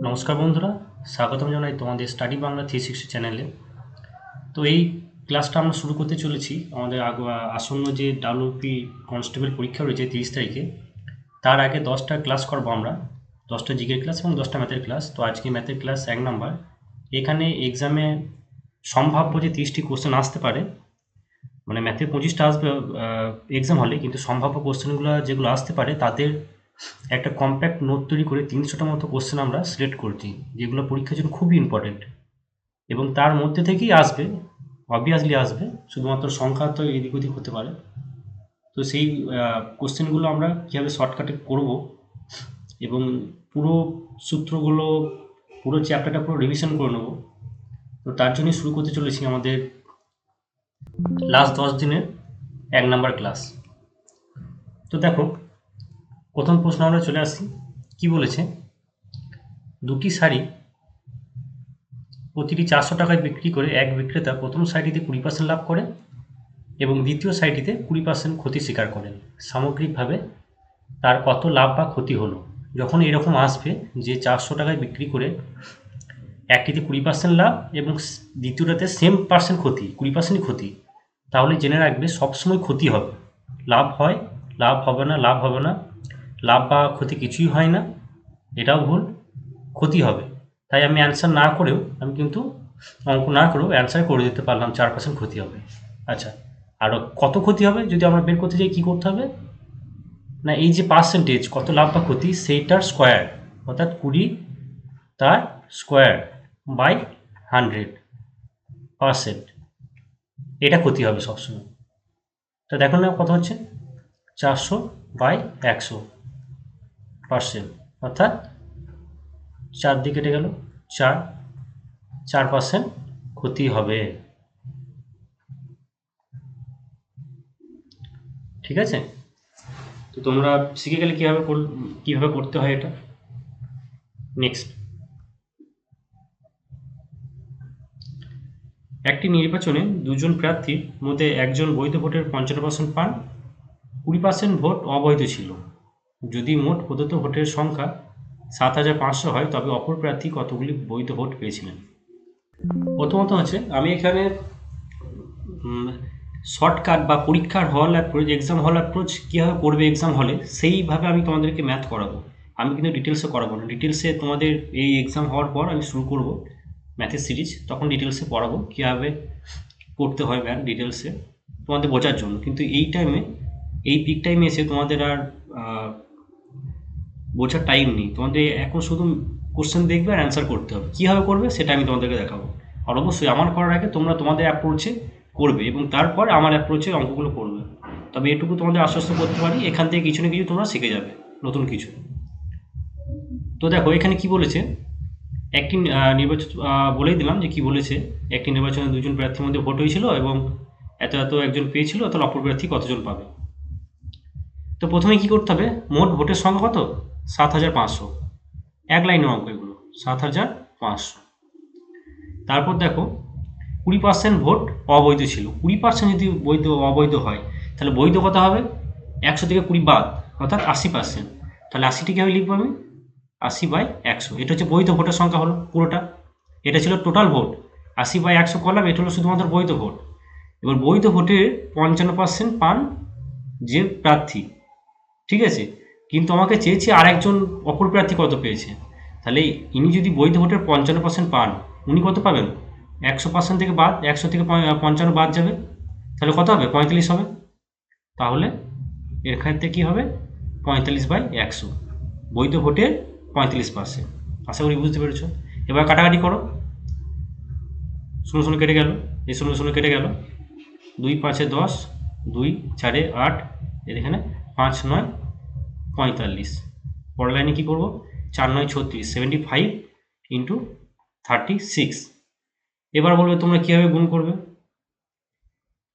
নমস্কার বন্ধুরা, স্বাগতম জানাই তোমাদের স্টাডি বাংলা 360 চ্যানেলে। তো এই ক্লাসটা আমরা শুরু করতে চলেছি আমাদের আসন্ন যে ডাব্লিউপি কনস্টেবল পরীক্ষা রয়েছে 30 তারিখে। তার আগে 10টা ক্লাস করবো আমরা, 10টা জিকের ক্লাস এবং 10টা ম্যাথের ক্লাস। তো আজকে ম্যাথের ক্লাস 1 নম্বর। এখানে এক্সামে সম্ভাব্য যে 30টি কোশ্চেন আসতে পারে, মানে ম্যাথের 25টা আসবে এক্সাম হলে, কিন্তু সম্ভাব্য কোশ্চেনগুলো যেগুলো আসতে পারে তাদের একটা কম্প্যাক্ট নোট তৈরি করে 300টা মতো কোশ্চেন আমরা সিলেক্ট করছি, যেগুলো পরীক্ষার জন্য খুবই ইম্পর্টেন্ট এবং তার মধ্যে থেকেই আসবে, অবভিয়াসলি আসবে, শুধুমাত্র সংখ্যা তো এদিক ওদিক হতে পারে। তো সেই কোশ্চেনগুলো আমরা কীভাবে শর্টকাটে করব এবং পুরো সূত্রগুলো, পুরো চ্যাপ্টারটা পুরো রিভিশন করে নেব। তো তার জন্যই শুরু করতে চলেছি আমাদের লাস্ট 10 দিনের 1 নম্বর ক্লাস। তো দেখো, প্রথম প্রশ্ন আমরা চলে আসি। কি বলেছে? দুটি শাড়ি প্রতিটি 400 টাকায় বিক্রি করে এক বিক্রেতা প্রথম শাড়িটিতে 20% লাভ করে এবং দ্বিতীয় শাড়িটিতে 20% ক্ষতি স্বীকার করেন। সামগ্রিকভাবে তার কত লাভ বা ক্ষতি হলো? যখন এরকম আসবে যে 400 টাকায় বিক্রি করে একটিতে 20% লাভ এবং দ্বিতীয়টাতে সেম পার্সেন্ট ক্ষতি, 20%ই ক্ষতি, তাহলে জেনে রাখবে সবসময় ক্ষতি হবে। লাভ হয়, লাভ হবে না, লাভ হবে না, লাভ বা ক্ষতি কিছুই হয় না, এটাও ভুল, ক্ষতি হবে। তাই আমি অ্যান্সার না করেও, আমি কিন্তু অঙ্ক না করেও অ্যান্সার করে দিতে পারলাম 4% ক্ষতি হবে। আচ্ছা, আর কত ক্ষতি হবে যদি আমরা বের করতে যাই, কী করতে হবে না, এই যে পার্সেন্টেজ কত লাভ বা ক্ষতি সেইটার স্কোয়ার, অর্থাৎ 20 তার স্কোয়ার বাই 100%, এটা ক্ষতি হবে সবসময়। তো দেখো না কত হচ্ছে, 400/100%, অর্থাৎ 4 দিয়ে কেটে গেল, 4% ক্ষতি হবে। ঠিক আছে? তো তোমরা শিখে গেলে কীভাবে করতে হয় এটা। নেক্সট, একটি নির্বাচনে দুজন প্রার্থীর মধ্যে একজন বৈধ ভোটের 55% পান, 20% ভোট অবৈধ ছিল। যদি মোট প্রদত্ত ভোটের সংখ্যা 7500 হয়, তবে অপর প্রার্থী কতগুলি বৈধ ভোট পেয়েছিলেন? প্রথমত হচ্ছে, আমি এখানে শর্টকাট বা পরীক্ষার হল অ্যাপ্রোচ, এক্সাম হল অ্যাপ্রোচ কীভাবে করবে এক্সাম হলে, সেইভাবে আমি তোমাদেরকে ম্যাথ করাবো। আমি কিন্তু ডিটেলসে করাবো না। ডিটেলসে তোমাদের এই এক্সাম হওয়ার পর আমি শুরু করব ম্যাথের সিরিজ, তখন ডিটেলসে পড়াবো কীভাবে করতে হয় ম্যাথ ডিটেলসে, তোমাদের বোঝার জন্য। কিন্তু এই টাইমে, এই পিক টাইমে এসে তোমাদের আর বোঝার টাইম নেই। তোমাদের এখন শুধু কোশ্চেন দেখবে আর অ্যান্সার করতে হবে। কীভাবে করবে সেটা আমি তোমাদেরকে দেখাবো। আর অবশ্যই আমার করার আগে তোমরা তোমাদের অ্যাপ্রোচে করবে এবং তারপর আমার অ্যাপ্রোচে অঙ্কগুলো করবে। তবে এটুকু তোমাদের আশ্বস্ত করতে পারি, এখান থেকে কিছু না কিছু তোমরা শিখে যাবে, নতুন কিছু। তো দেখো এখানে কি বলেছে, একটি নির্বাচন, বলেই দিলাম যে কি বলেছে। একটি নির্বাচনে দুজন প্রার্থীর মধ্যে ভোট হয়েছিল এবং এত এত একজন পেয়েছিল, তাহলে অপর প্রার্থী কতজন পাবে। তো প্রথমে কি করতে হবে, মোট ভোটের সংখ্যা কত? 7500। এক লাইনের অঙ্ক এগুলো, 7500। তারপর দেখো 20% ভোট অবৈধ ছিল। 20% যদি অবৈধ হয়, তাহলে বৈধ কত হবে? 100 থেকে 20 বাদ, অর্থাৎ 80%। তাহলে 80টি কীভাবে লিখবো আমি? 80/100। এটা হচ্ছে বৈধ ভোটের সংখ্যা হলো পুরোটা। এটা ছিল টোটাল ভোট। 80/100 করলাম, এটা হলো শুধুমাত্র বৈধ ভোট। এবার বৈধ ভোটের 55% পান যে প্রার্থী, ঠিক আছে? কিন্তু আমাকে চেয়েছে আরেকজন অপর প্রার্থী কত পেয়েছে। তাহলে ইনি যদি বৈধ ভোটের 55% পান, উনি কত পাবেন? 100% থেকে বাদ, 100 থেকে 55 বাদ যাবে, তাহলে কত হবে? 45 হবে। তাহলে এর ক্ষেত্রে কী হবে? 45/100, বৈধ ভোটের 45%। আশা করি বুঝতে পেরেছ। এবার কাটাকাটি করো, 0 কেটে গেল, এই 0 কেটে গেল, 2 5 10, 2 4 8, এখানে 5 9 45। পরের লাইনে কী করবো? 4 9 36, 75 ইন্টু 36। এবার বলবে তোমরা কীভাবে গুণ করবে।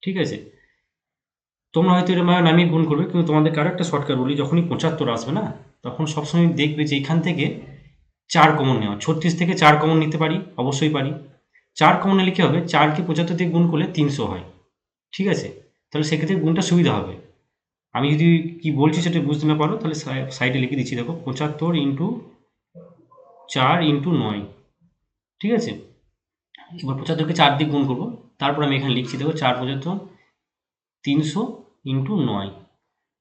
ঠিক আছে, তোমরা হয়তো এরকম নামিয়ে গুণ করবে, কিন্তু তোমাদেরকে আরও একটা শর্টকাট বলি। যখনই 75 আসবে না, তখন সবসময় দেখবে যে এখান থেকে 4 কমন নেওয়া। 36 থেকে 4 কমন নিতে পারি, অবশ্যই পারি। 4 কমন নিলে কী হবে? 4কে 75 দিয়ে গুণ করলে 300 হয়। ঠিক আছে, তাহলে সেক্ষেত্রে গুণটা সুবিধা হবে। আমি যদি কি বলছি সেটা বুঝতে না পারো, তাহলে সাইডে লিখে দিচ্ছি। দেখো 75 ইন্টু 4 ইন্টু 9, ঠিক আছে। এবার 75কে 4 দিয়ে গুণ করবো, তারপর আমি এখানে লিখছি, দেখো 4 75 300 ইন্টু 9।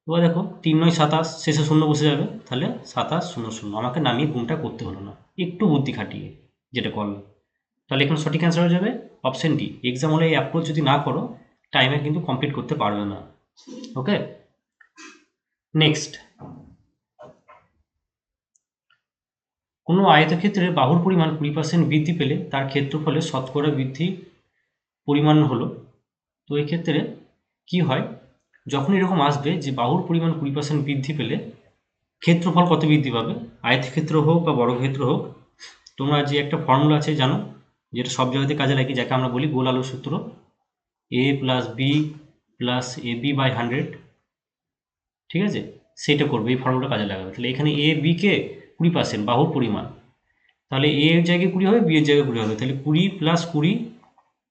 এবার দেখো 3 9 27, শেষে শূন্য বসে যাবে, তাহলে 27 0 0। আমাকে নামিয়ে গুণটা করতে হলো না, একটু বুদ্ধি খাটিয়ে যেটা করলো। তাহলে এখানে সঠিক অ্যান্সার হয়ে যাবে অপশন ডি। এক্সাম হলে এই অ্যাপ্রোচ যদি না করো, টাইমে কিন্তু কমপ্লিট করতে পারবে না। ওকে, নেক্সট। কোনো আয়তক্ষেত্রের বাহুর পরিমাণ 20% বৃদ্ধি পেলে তার ক্ষেত্রফলে শতকরা বৃদ্ধি পরিমাণ হলো। তো এই ক্ষেত্রে কি হয়, যখন এরকম আসবে যে বাহুর পরিমাণ 20% বৃদ্ধি পেলে ক্ষেত্রফল কত বৃদ্ধি পাবে, আয়তক্ষেত্র হোক বা বর্গক্ষেত্র হোক, তোমরা যে একটা ফর্মুলা আছে জানো, যেটা সব জায়গাতে কাজে লাগে, যাকে আমরা বলি গোল আলোর সূত্র, a plus B plus A B by 100, ঠিক আছে, সেটা করবে, এই ফর্মুলা কাজে লাগাবে। তাহলে এখানে এ বি কে 20% বাহুর পরিমাণ, তাহলে এ এর জায়গায় 20 হবে, বি এর জায়গায় 20 হবে, তাহলে 20 প্লাস 20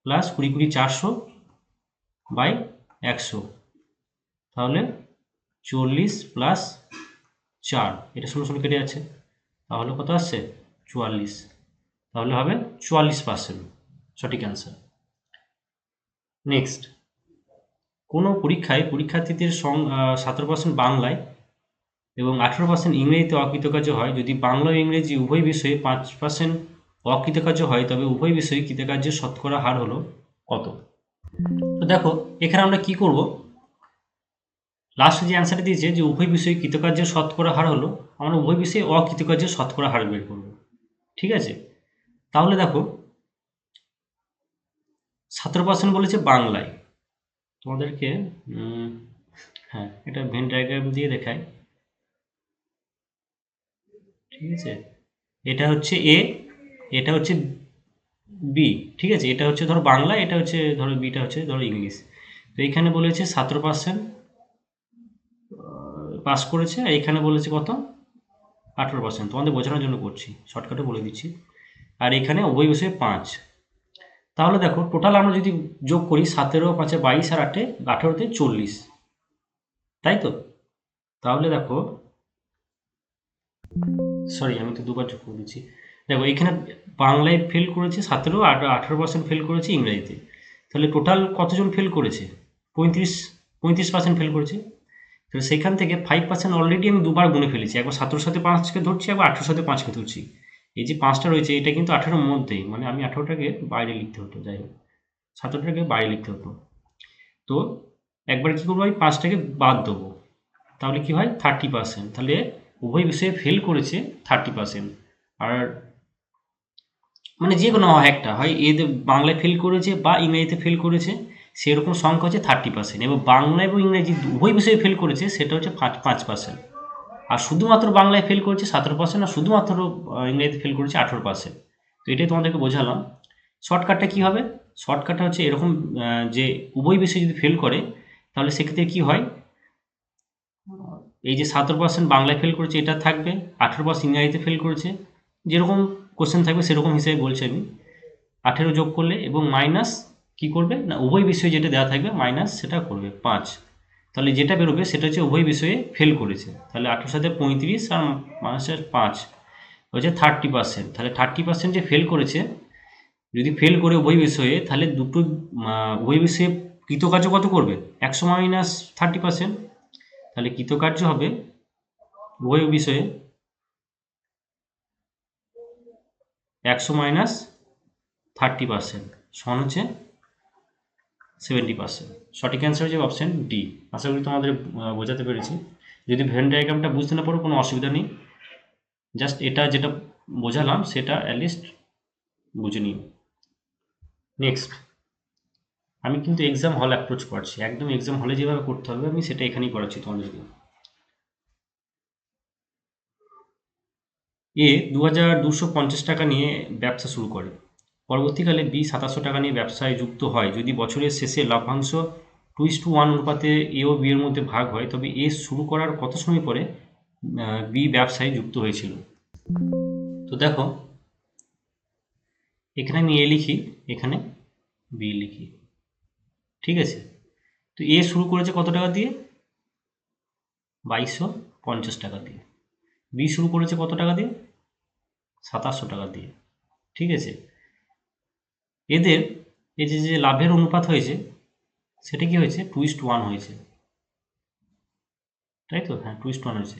প্লাস 20 20 400 বাই 100, তাহলে 40 প্লাস 4, এটা 0 0 কেটে যাচ্ছে, তাহলে কত আসছে 44, তাহলে হবে 44%, সঠিক অ্যান্সার। নেক্সট, কোনো পরীক্ষায় পরীক্ষার্থীদের 17% বাংলায় এবং 18% ইংরেজিতে অকৃতকার্য হয়। যদি বাংলা ও ইংরেজি উভয় বিষয়ে 5% অকৃতকার্য হয়, তবে উভয় বিষয়ে কৃতকার্যের শতকরা হার হলো কত? তো দেখো এখানে আমরা কি করব, লাস্টে যে অ্যান্সারটা দিয়েছে যে উভয় বিষয়ে কৃতকার্যের শতকরা হার হলো, আমরা উভয় বিষয়ে অকৃতকার্যের শতকরা হার বের করব, ঠিক আছে। তাহলে দেখো 17% বলেছে বাংলায়, তোমাদেরকে হ্যাঁ এটা ভেন ডায়াগ্রাম দিয়ে দেখায়, ঠিক আছে। এটা হচ্ছে এ, এটা হচ্ছে বি, ঠিক আছে, এটা হচ্ছে ধরো বাংলা, এটা হচ্ছে ধরো বিটা হচ্ছে ধরো ইংলিশ। তো এখানে বলেছে 17% পাস করেছে, আর এখানে বলেছে কত 18%, তোমাদের বোঝানোর জন্য করছি, শর্টকাটে বলে দিচ্ছি। আর এখানে উভয় বিষয়ে 5। তাহলে দেখো টোটাল আমরা যদি যোগ করি 17 5 22 আর 8 18তে 40, তাই তো। তাহলে দেখো, সরি আমি তো দুবার যোগ করে দিচ্ছি, দেখো এখানে বাংলায় ফেল করেছে 17 আর 18% ফেল করেছে ইংরেজিতে, তাহলে টোটাল কতজন ফেল করেছে, 35% ফেল করেছে। তো সেখান থেকে 5% অলরেডি আমি দুবার গুনে ফেলেছি, একবার 17 সাথে 5কে ধরছি, একবার 18 সাথে 5কে ধরছি। এই যে 5টা রয়েছে এটা কিন্তু 18-র মধ্যেই, মানে আমি 18টাকে বাইরে লিখতে হতো, যাই হোক 17টাকে বাইরে লিখতে হতো। তো একবার কি করবো, আমি 5টাকে বাদ দেবো, তাহলে কি হয় 30%, তাহলে উভয় বিষয়ে ফেল করেছে 30%। আর মানে যে কোনো একটা হয়, এদের বাংলায় ফেল করেছে বা ইংরেজিতে ফেল করেছে, সেরকম সংখ্যা হচ্ছে 30%, এবং বাংলা এবং ইংরেজি উভয় বিষয়ে ফেল করেছে সেটা হচ্ছে 5%। আর শুধুমাত্র বাংলায় ফেল করেছে 17%, আর শুধুমাত্র ইংরেজিতে ফেল করেছে 18%। তো এটাই তোমাদেরকে বোঝালাম। শর্টকাটটা কী হবে, শর্টকাটটা হচ্ছে এরকম, যে উভয় বিষয়ে যদি ফেল করে তাহলে সেক্ষেত্রে কি হয়, এই যে 17% বাংলায় ফেল করেছে এটা থাকবে, 18% ইংরাজিতে ফেল করেছে, যেরকম কোশ্চেন থাকবে সেরকম হিসেবে বলছি আমি, 18 যোগ করলে এবং মাইনাস কি করবে না, উভয় বিষয়ে যেটা দেওয়া থাকবে মাইনাস সেটা করবে 5, তাহলে যেটা বেরোবে সেটা হচ্ছে উভয় বিষয়ে ফেল করেছে। তাহলে 18 সাথে 35 আর মাইনাসের 5 হচ্ছে 30%, তাহলে 30% যে ফেল করেছে, যদি ফেল করে উভয় বিষয়ে, তাহলে দুটো উভয় বিষয়ে কৃতকার্য কত করবে, 100 মাইনাস 30%, তাহলে কৃতকার্য হবে উভয় বিষয়ে 100 মাইনাস 30% সমান হচ্ছে 70%। সঠিক অ্যান্সার হচ্ছে অপশন ডি। আশা করি তোমাদের বোঝাতে পেরেছি। যদি ভেন ডায়াগ্রামটা বুঝতে না পারো কোনো অসুবিধা নেই, জাস্ট এটা যেটা বোঝালাম সেটা অ্যাটলিস্ট বুঝে নিও। নেক্সট, আমি কিন্তু এক্সাম হল অ্যাপ্রোচ করছি, একদম এক্সাম হলে যেভাবে করতে হবে আমি সেটা এখানেই করাচ্ছি তোমাদেরকে। এ 2250 টাকা নিয়ে ব্যবসা শুরু করে, পরবর্তীকালে বি 2700 টাকা নিয়ে ব্যবসায় যুক্ত হয়। যদি বছরের শেষে লভ্যাংশ 2:1 অনুপাতে এ ও বি এর মধ্যে ভাগ হয়, তবে এ শুরু করার কত সময় পরে বি ব্যবসায় যুক্ত হয়েছিল। তো দেখো এখানে আমি এ লিখি, এখানে বি লিখি, ঠিক আছে। তো এ শুরু করেছে কত টাকা দিয়ে, 2250 টাকা দিয়ে। বি শুরু করেছে কত টাকা দিয়ে, 2700 টাকা দিয়ে। ঠিক আছে, এদের এই যে যে লাভের অনুপাত হয়েছে সেটা কি হয়েছে 2:1 হয়েছে, তাই তো? হ্যাঁ, 2:1 হয়েছে।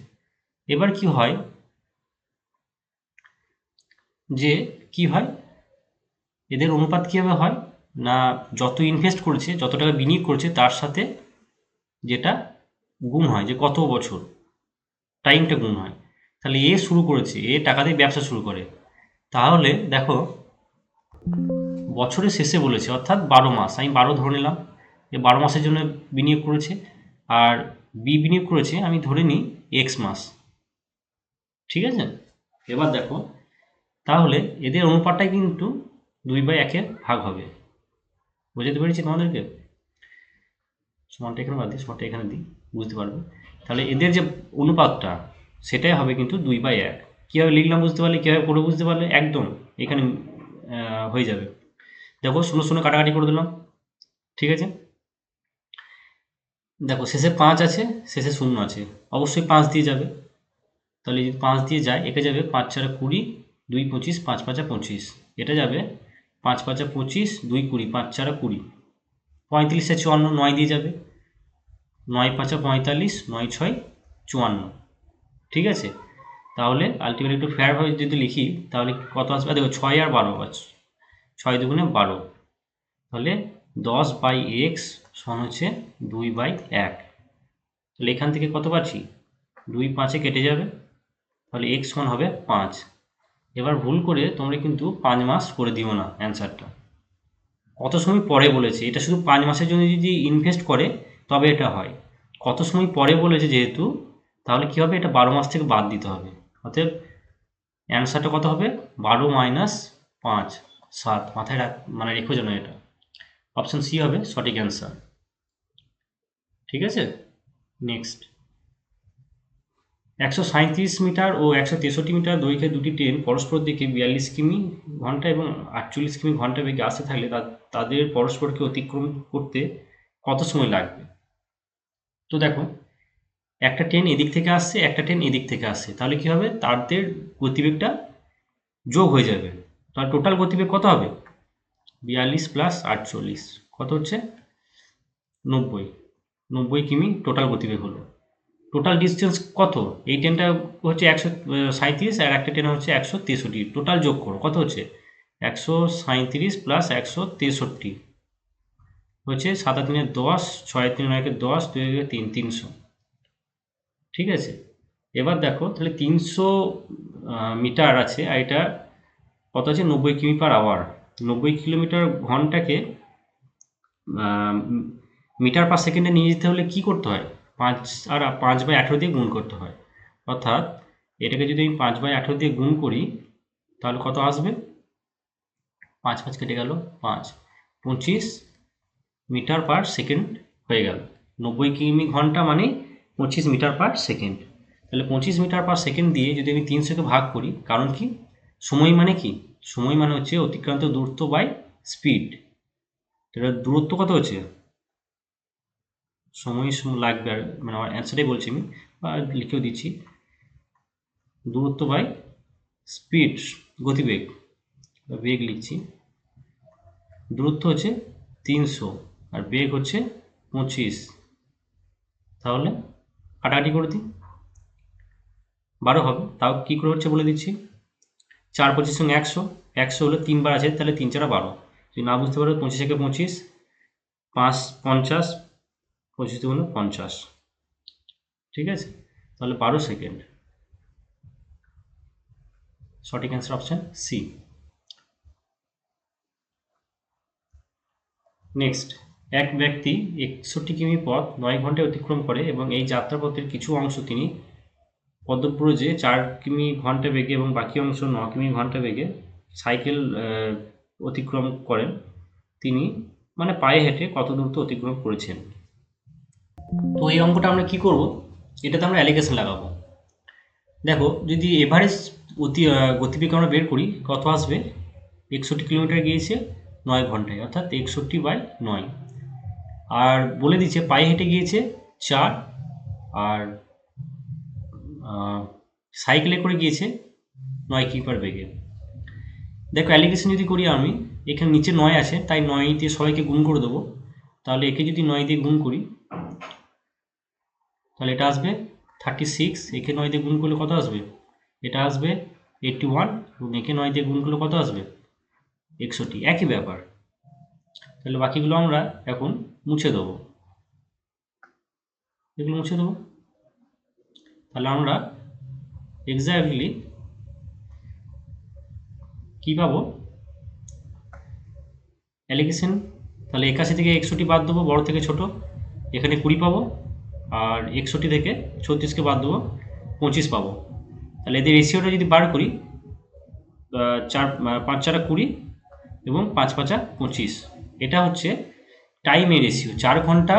এবার কি হয় যে কি হয় এদের অনুপাত কিভাবে হয় না, যত ইনভেস্ট করেছে, যত টাকা বিনিয়োগ করেছে তার সাথে যেটা গুণ হয়, যে কত বছর টাইমটা গুণ হয়। তাহলে এ শুরু করেছে, এ টাকা দিয়ে ব্যবসা শুরু করে, তাহলে দেখো বছরের শেষে বলেছে, অর্থাৎ 12 মাস, আমি 12 ধরে নিলাম, এ 12 মাসের জন্য বিনিয়োগ করেছে। আর বি বিনিয়োগ করেছে আমি ধরে নিই এক্স মাস। ঠিক আছে, এবার দেখো তাহলে এদের অনুপাতটাই কিন্তু 2/1 ভাগ হবে। বুঝতে পেরেছি তোমাদেরকে? সমানটা এখানে বাদ দিই, সমানটা এখানে দিই, বুঝতে পারবে। তাহলে এদের যে অনুপাতটা সেটাই হবে কিন্তু 2/1। কীভাবে লিখলাম বুঝতে পারলে, কীভাবে করে বুঝতে পারলে, একদম এখানে হয়ে যাবে। দেখো 0 0 কাটাকাটি করে দিলাম। ঠিক আছে, দেখো শেষে 5 আছে, শেষে 0 আছে, অবশ্যই 5 দিয়ে যাবে। তাহলে যদি 5 দিয়ে যায়, এটা যাবে 5 4 20, 2 25, 5 5 25, এটা যাবে 5 5 25, 2 20, 5 4 20, 35 54, 9 দিয়ে যাবে, 9 5 45, 9 6 54। ঠিক আছে, তাহলে আলটিমেটলি একটু ফেয়ারভাবে যদি লিখি তাহলে কত আসবে, দেখো 6 আর 12 আছে, 6 দুগুণে 12, তাহলে 10/x সমান হচ্ছে 2/1। তাহলে এখান থেকে কত পাচ্ছি, 2 5-এ কেটে যাবে, তাহলে x সমান হবে 5। এবার ভুল করে তোমরা কিন্তু 5 মাস করে দিও না অ্যান্সারটা, কত সময় পরে বলেছে, এটা শুধু 5 মাসের জন্য যদি ইনভেস্ট করে তবে এটা হয়। কত সময় পরে বলেছে যেহেতু, তাহলে কি হবে, এটা 12 মাস থেকে বাদ দিতে হবে। অতএব অ্যান্সারটা কত হবে, 12 - 5 7। মাথায় মানে রেখো যেন, এটা অপশন সি হবে সঠিক অ্যান্সার। ঠিক আছে, নেক্সট। 137 মিটার ও 163 মিটার দৈর্ঘ্যের দুটি ট্রেন পরস্পর দিকে 42 কিমি ঘন্টা এবং 48 কিমি ঘন্টা বেগে আসতে থাকলে তাদের পরস্পরকে অতিক্রম করতে কত সময় লাগবে? তো দেখো, একটা ট্রেন এদিক থেকে আসছে, একটা ট্রেন এদিক থেকে আসছে, তাহলে কি হবে, তাদের গতিবেগটা যোগ হয়ে যাবে। তাহলে টোটাল গতিবেগ কত হবে, 42 + 48 কত হচ্ছে 90, 90 কিমি টোটাল গতিবেগ হলো। টোটাল ডিস্টেন্স কত, এই ট্রেনটা হচ্ছে 137 আর একটা ট্রেন হচ্ছে 163, টোটাল যোগ করো কত হচ্ছে 137 + 163 হচ্ছে 7 আর 3 10, 6 আর 3 10, 2 3 300। ঠিক আছে, এবার দেখো তাহলে 300 মিটার আছে, আর এটা কত আছে 90 কিমি/আওয়ার। 90 কিলোমিটার ঘন্টাকে মিটার পার সেকেন্ডে নিয়ে যেতে হলে কি করতে হয়, 5 আর 5/18 দিয়ে গুণ করতে হয়। অর্থাৎ এটাকে যদি আমি 5/18 দিয়ে গুণ করি তাহলে কত আসবে, 5 5 কেটে গেল 5, 25 মিটার পার সেকেন্ড হয়ে গেল। 90 কিমি ঘন্টা মানে 25 মিটার পার সেকেন্ড। তাহলে 25 মিটার পার সেকেন্ড দিয়ে যদি আমি 300-কে ভাগ করি, কারণ কি, সময় মানে কি, সময় মানে হচ্ছে অতিক্রান্ত দূরত্ব বাই স্পিড। এটা দূরত্ব কত হচ্ছে, সময় লাগবে, আর মানে আমার অ্যান্সারটাই বলছি আমি, বা লিখেও দিচ্ছি, দূরত্ব বাই স্পিড, গতিবেগ বা বেগ লিখছি। দূরত্ব হচ্ছে 300 আর বেগ হচ্ছে 25, তাহলে কাটাকাটি করে দিই, 12 হবে। তাও কী করে হচ্ছে বলে দিচ্ছি, 4 25 সঙ্গে 100, 100 হলে 3 বার আছে, তাহলে 3 4 12। যদি না বুঝতে পারো 25 একে 25, 5 50, 25 দুগুণে 50। ঠিক আছে, তাহলে 12 সেকেন্ড। সঠিক অ্যান্সার অপশন সি। নেক্সট, এক ব্যক্তি 61 কিমি পথ 9 ঘন্টায় অতিক্রম করে এবং এই যাত্রাপথের কিছু অংশ তিনি পদব্রজে 4 কিমি ঘন্টা বেগে এবং বাকি অংশ 9 কিমি ঘন্টা বেগে সাইকেল অতিক্রম করেন। তিনি মানে পায়ে হেঁটে কত দূরত্ব অতিক্রম করেছেন? তো এই অঙ্কটা আমরা কি করব, এটাতে আমরা অ্যালিগেশন লাগাবো। দেখো যদি এভারেজ গতিবেগ আমরা বের করি, কত আসবে, 61 কিলোমিটার গিয়েছে 9 ঘন্টায়, অর্থাৎ 61/9। আর বলে দিচ্ছে পায়ে হেঁটে গিয়েছে 4, আর সাইকেলে করে গিয়েছে 9 কিমি বেগে। দেখো অ্যালিগেশন যদি করি আমি, এখানে নিচে 9 আছে, তাই 9 দিয়ে সবাইকে গুণ করে দেবো। তাহলে একে যদি 9 দিয়ে গুণ করি তাহলে এটা আসবে 36, একে 9 দিয়ে গুণ করলে কত আসবে? এটা আসবে 81, এবং একে 9 দিয়ে গুণ করলে কত আসবে? 61, একই ব্যাপার। তাহলে বাকিগুলো আমরা এখন মুছে দেবো, এগুলো মুছে দেবো। তাহলে আমরা এক্স্যাক্টলি কী পাবো? অ্যালিগেশন, তাহলে 81 থেকে 61 বাদ দেবো, বড় থেকে ছোট, এখানে 20 পাবো, আর 61 থেকে 36কে বাদ দেবো, 25 পাবো। তাহলে এদের রেশিওটা যদি বার করি, 5 4 20 এবং 5 5 25, এটা হচ্ছে টাইমের রেশিও। 4 ঘন্টা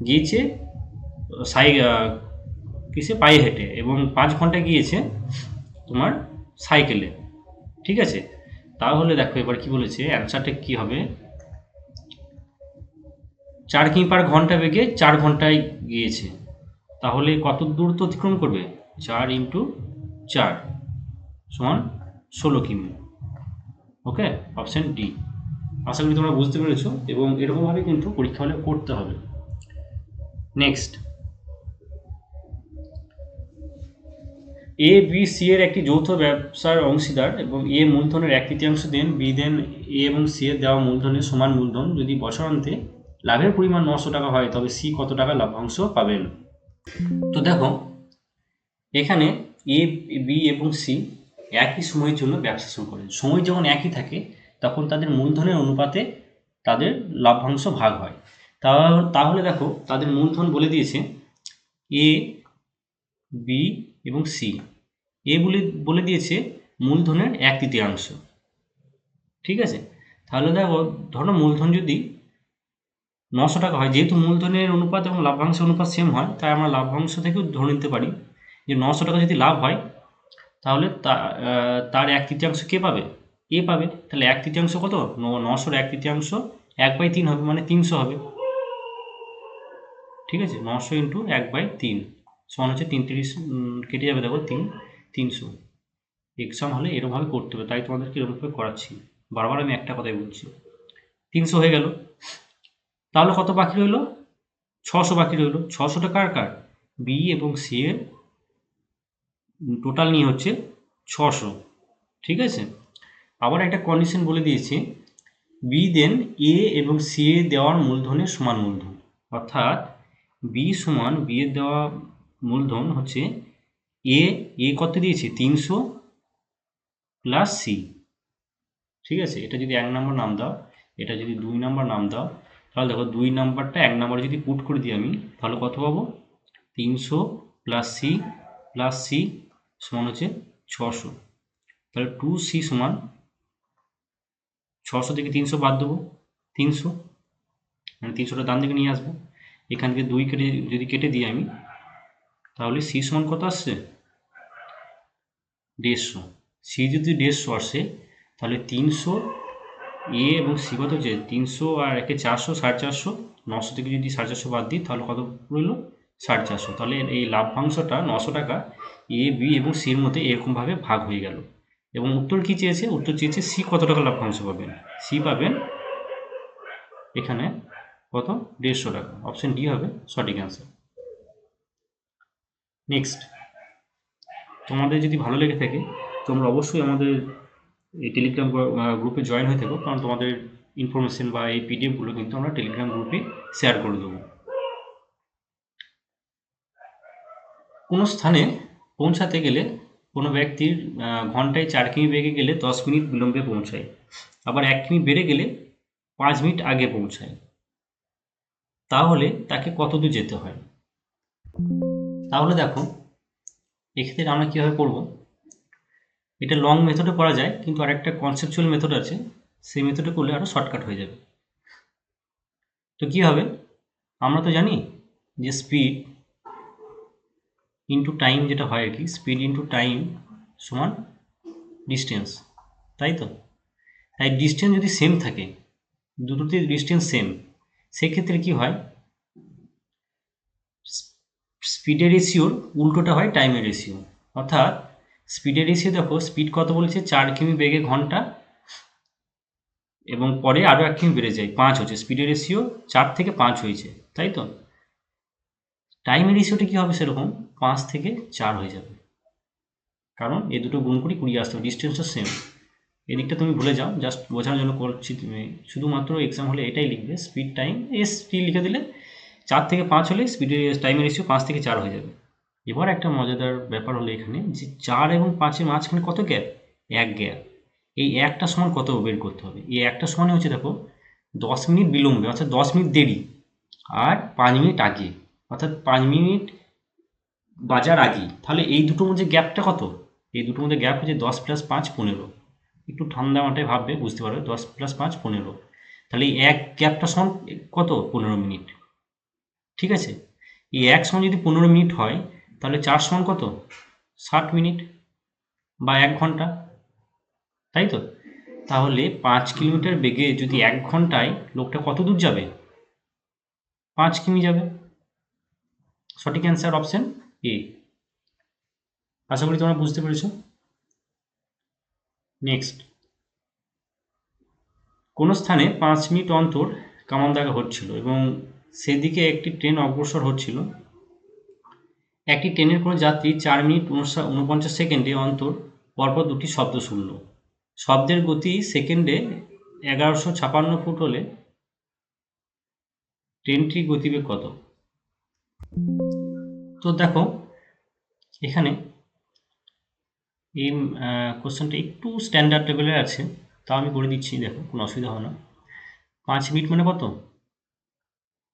গিয়েছে কিসে, পায়ে হেঁটে, এবং 5 ঘন্টা গিয়েছে তোমার সাইকেলে। ঠিক আছে, তাহলে দেখো এবার কি বলেছে, অ্যান্সারটা কি হবে? 4 কিমি পার ঘন্টা বেগে 4 ঘন্টায় গিয়েছে, তাহলে কত দূরত্ব অতিক্রম করবে? 4 ইন্টু 4 সমান 16 কিমি। ওকে, অপশান ডি। আশা করি তোমরা বুঝতে পেরেছো, এবং এরকমভাবে কিন্তু পরীক্ষা হলে করতে হবে। নেক্সট, এ বি সি এর একটি যৌথ ব্যবসার অংশীদার, এবং এ মূলধনের 1/3 দেন, বি দেন এ এবং সি এর দেওয়া মূলধনের সমান মূলধন। যদি বছরান্তে লাভের পরিমাণ 900 টাকা হয়, তবে সি কত টাকা লাভ্যাংশ পাবেন? তো দেখো এখানে এ বি এবং সি একই সময়ের জন্য ব্যবসা শুরু করেন। সময় যখন একই থাকে তখন তাদের মূলধনের অনুপাতে তাদের লাভ্যাংশ ভাগ হয়। তাহলে দেখো তাদের মূলধন বলে দিয়েছে এ, বি এবং সি। এ বলে দিয়েছে মূলধনের 1/3। ঠিক আছে, তাহলে দেখো ধরো মূলধন যদি 900 টাকা হয়, যেহেতু মূলধনের অনুপাত এবং লাভ্যাংশের অনুপাত সেম হয়, তাই আমরা লাভ্যাংশ থেকেও ধরে নিতে পারি যে 900 টাকা যদি লাভ হয়, তাহলে তার 1/3 কে পাবে? এ পাবে। তাহলে 1/3 কত? 900-র 1/3 1/3 হবে, মানে 300 হবে। ঠিক আছে, 900 ইন্টু 1/3 সমান হচ্ছে 33, কেটে যাবে, দেখো 300। এক্সাম হলে এরকমভাবে করতে হবে, তাই তোমাদেরকে এরকমভাবে করাচ্ছি। বারবার আমি একটা কথাই বলছি। 300 হয়ে গেল, তাহলে কত বাকি রইল? 600 বাকি রইল। 600টা কার? বি এবং সি এর টোটাল নিয়ে হচ্ছে 600। ঠিক আছে, আবার একটা কন্ডিশন বলে দিয়েছি, বি দেন এ এবং সি এ দেওয়ার মূলধনের সমান মূলধন। অর্থাৎ বি সমান বি এর দেওয়া মূলধন হচ্ছে এ কত দিয়েছে? 300 প্লাস সি। ঠিক আছে, এটা যদি 1 নম্বর নাম দাও, এটা যদি 2 নম্বর নাম দাও, তাহলে দেখো 2 নম্বরটা 1 নম্বরে যদি পুট করে দিই আমি, তাহলে কত পাবো? 300 প্লাস সি সমান হচ্ছে 600। তাহলে 2C সমান 600 থেকে 300 বাদ দেবো, 300, মানে 300টা ডান দিকে নিয়ে আসবো। এখান থেকে 2 কেটে যদি কেটে দিই আমি, তাহলে সি সমান কত আসছে? 150। সি যদি 150 আসে, তাহলে 300 এ এবং সি কত হচ্ছে? 300 আর একে 400, 450। 900 থেকে যদি 450 বাদ দিই, তাহলে কত রইল? 450। তাহলে এই লাভ্যাংশটা 900 টাকা এ, বি এবং সির মধ্যে এরকমভাবে ভাগ হয়ে গেল। এবং উত্তর কি চেয়েছে? উত্তর চেয়েছে সি কত টাকা লাভ্যাংশ পাবেন। সি পাবেন এখানে কত? 150 টাকা। অপশন ডি হবে সঠিক অ্যান্সার। নেক্সট, তোমাদের যদি ভালো লেগে থাকে তোমরা অবশ্যই আমাদের এই টেলিগ্রাম গ্রুপে জয়েন হয়ে থাকো, কারণ তোমাদের ইনফরমেশন বা এই পিডিএফগুলো কিন্তু আমরা টেলিগ্রাম গ্রুপে শেয়ার করে দেবো। কোনো স্থানে পৌঁছাতে গেলে কোনো ব্যক্তির ঘন্টায় 4 কিমি বেগে গেলে 10 মিনিট বিলম্বে পৌঁছায়, আবার 1 কিমি বেড়ে গেলে 5 মিনিট আগে পৌঁছায়, তাহলে তাকে কত দূর যেতে হয়? তাহলে দেখো এক্ষেত্রে আমরা কীভাবে করব, এটা লং মেথডে করা যায়, কিন্তু আরেকটা কনসেপচুয়াল মেথড আছে, সেই মেথডে করলে আরও শর্টকাট হয়ে যাবে। তো কী হবে? আমরা তো জানি যে স্পিড ইন্টু টাইম যেটা হয় আর কি, স্পিড ইন্টু টাইম সমান ডিস্টেন্স, তাই তো? তাই ডিস্টেন্স যদি সেম থাকে, দুটোতে ডিস্টেন্স সেম, সেক্ষেত্রে কি হয়? স্পিডের রেশিওর উল্টোটা হয় টাইমের রেশিও। অর্থাৎ স্পিডের রেশিও দেখো, স্পিড কত বলেছে 4 কিমি বেগে ঘন্টা, এবং পরে আরও 1 কিমি বেড়ে যায়, 5 হচ্ছে। স্পিডের রেশিও 4 থেকে 5 হয়েছে, তাই তো? টাইমের রেশিওটা কী হবে সেরকম, 5 থেকে 4 হয়ে যাবে, কারণ এ দুটো গুণ করে 20 আসতে হবে, ডিস্টেন্সও সেম। এদিকটা তুমি ভুলে যাও, জাস্ট বোঝানোর জন্য করছি। তুমি শুধুমাত্র এক্সাম হলে এটাই লিখবে, স্পিড টাইম এস টি লিখে দিলে 4 থেকে 5 হলে স্পিডের টাইমের রেশিও 5 থেকে 4 হয়ে যাবে। এবার একটা মজাদার ব্যাপার হলো এখানে যে 4 এবং 5-এর মাঝখানে কত গ্যাপ, 1 গ্যাপ। এই একটা সমান কত বের করতে হবে, এই একটা সমানে হচ্ছে দেখো 10 মিনিট বিলম্বে, অর্থাৎ 10 মিনিট দেরি, আর 5 মিনিট আগে, অর্থাৎ 5 মিনিট বাজার আগে। তাহলে এই দুটোর মধ্যে গ্যাপটা কত, এই দুটোর মধ্যে গ্যাপ হচ্ছে 10 + 5 15। একটু ঠান্ডা মাথায় ভাববে, বুঝতে পারবে, 10 + 5 15। তাহলে এই এক গ্যাপটা সমান কত, 15 মিনিট। ঠিক আছে, এই এক সমান যদি 15 মিনিট হয়, তাহলে 4 সমান কত, 60 মিনিট বা 1 ঘন্টা, তাই তো? তাহলে 5 কিলোমিটার বেগে যদি 1 ঘন্টায় লোকটা কত দূর যাবে, 5 কিমি যাবে। সঠিক অ্যান্সার অপশন এ। আশা করি তোমরা বুঝতে পেরেছো। নেক্সট, কোনো স্থানে 5 মিনিট অন্তর কামান দাগা হচ্ছিল এবং সেদিকে একটি ট্রেন অগ্রসর হচ্ছিল। একটি ট্রেনের কোনো যাত্রী 4 মিনিট 49 সেকেন্ডে অন্তর পরপর দুটি শব্দ শুনল। শব্দের গতি সেকেন্ডে 1156 ফুট হলে ট্রেনটির গতিবেগ কত? তো দেখো এখানে এই কোশ্চেনটা একটু স্ট্যান্ডার্ড লেভেলের আছে, তাও আমি করে দিচ্ছি, দেখো কোনো অসুবিধা হয় না। 5 মিনিট মানে কত,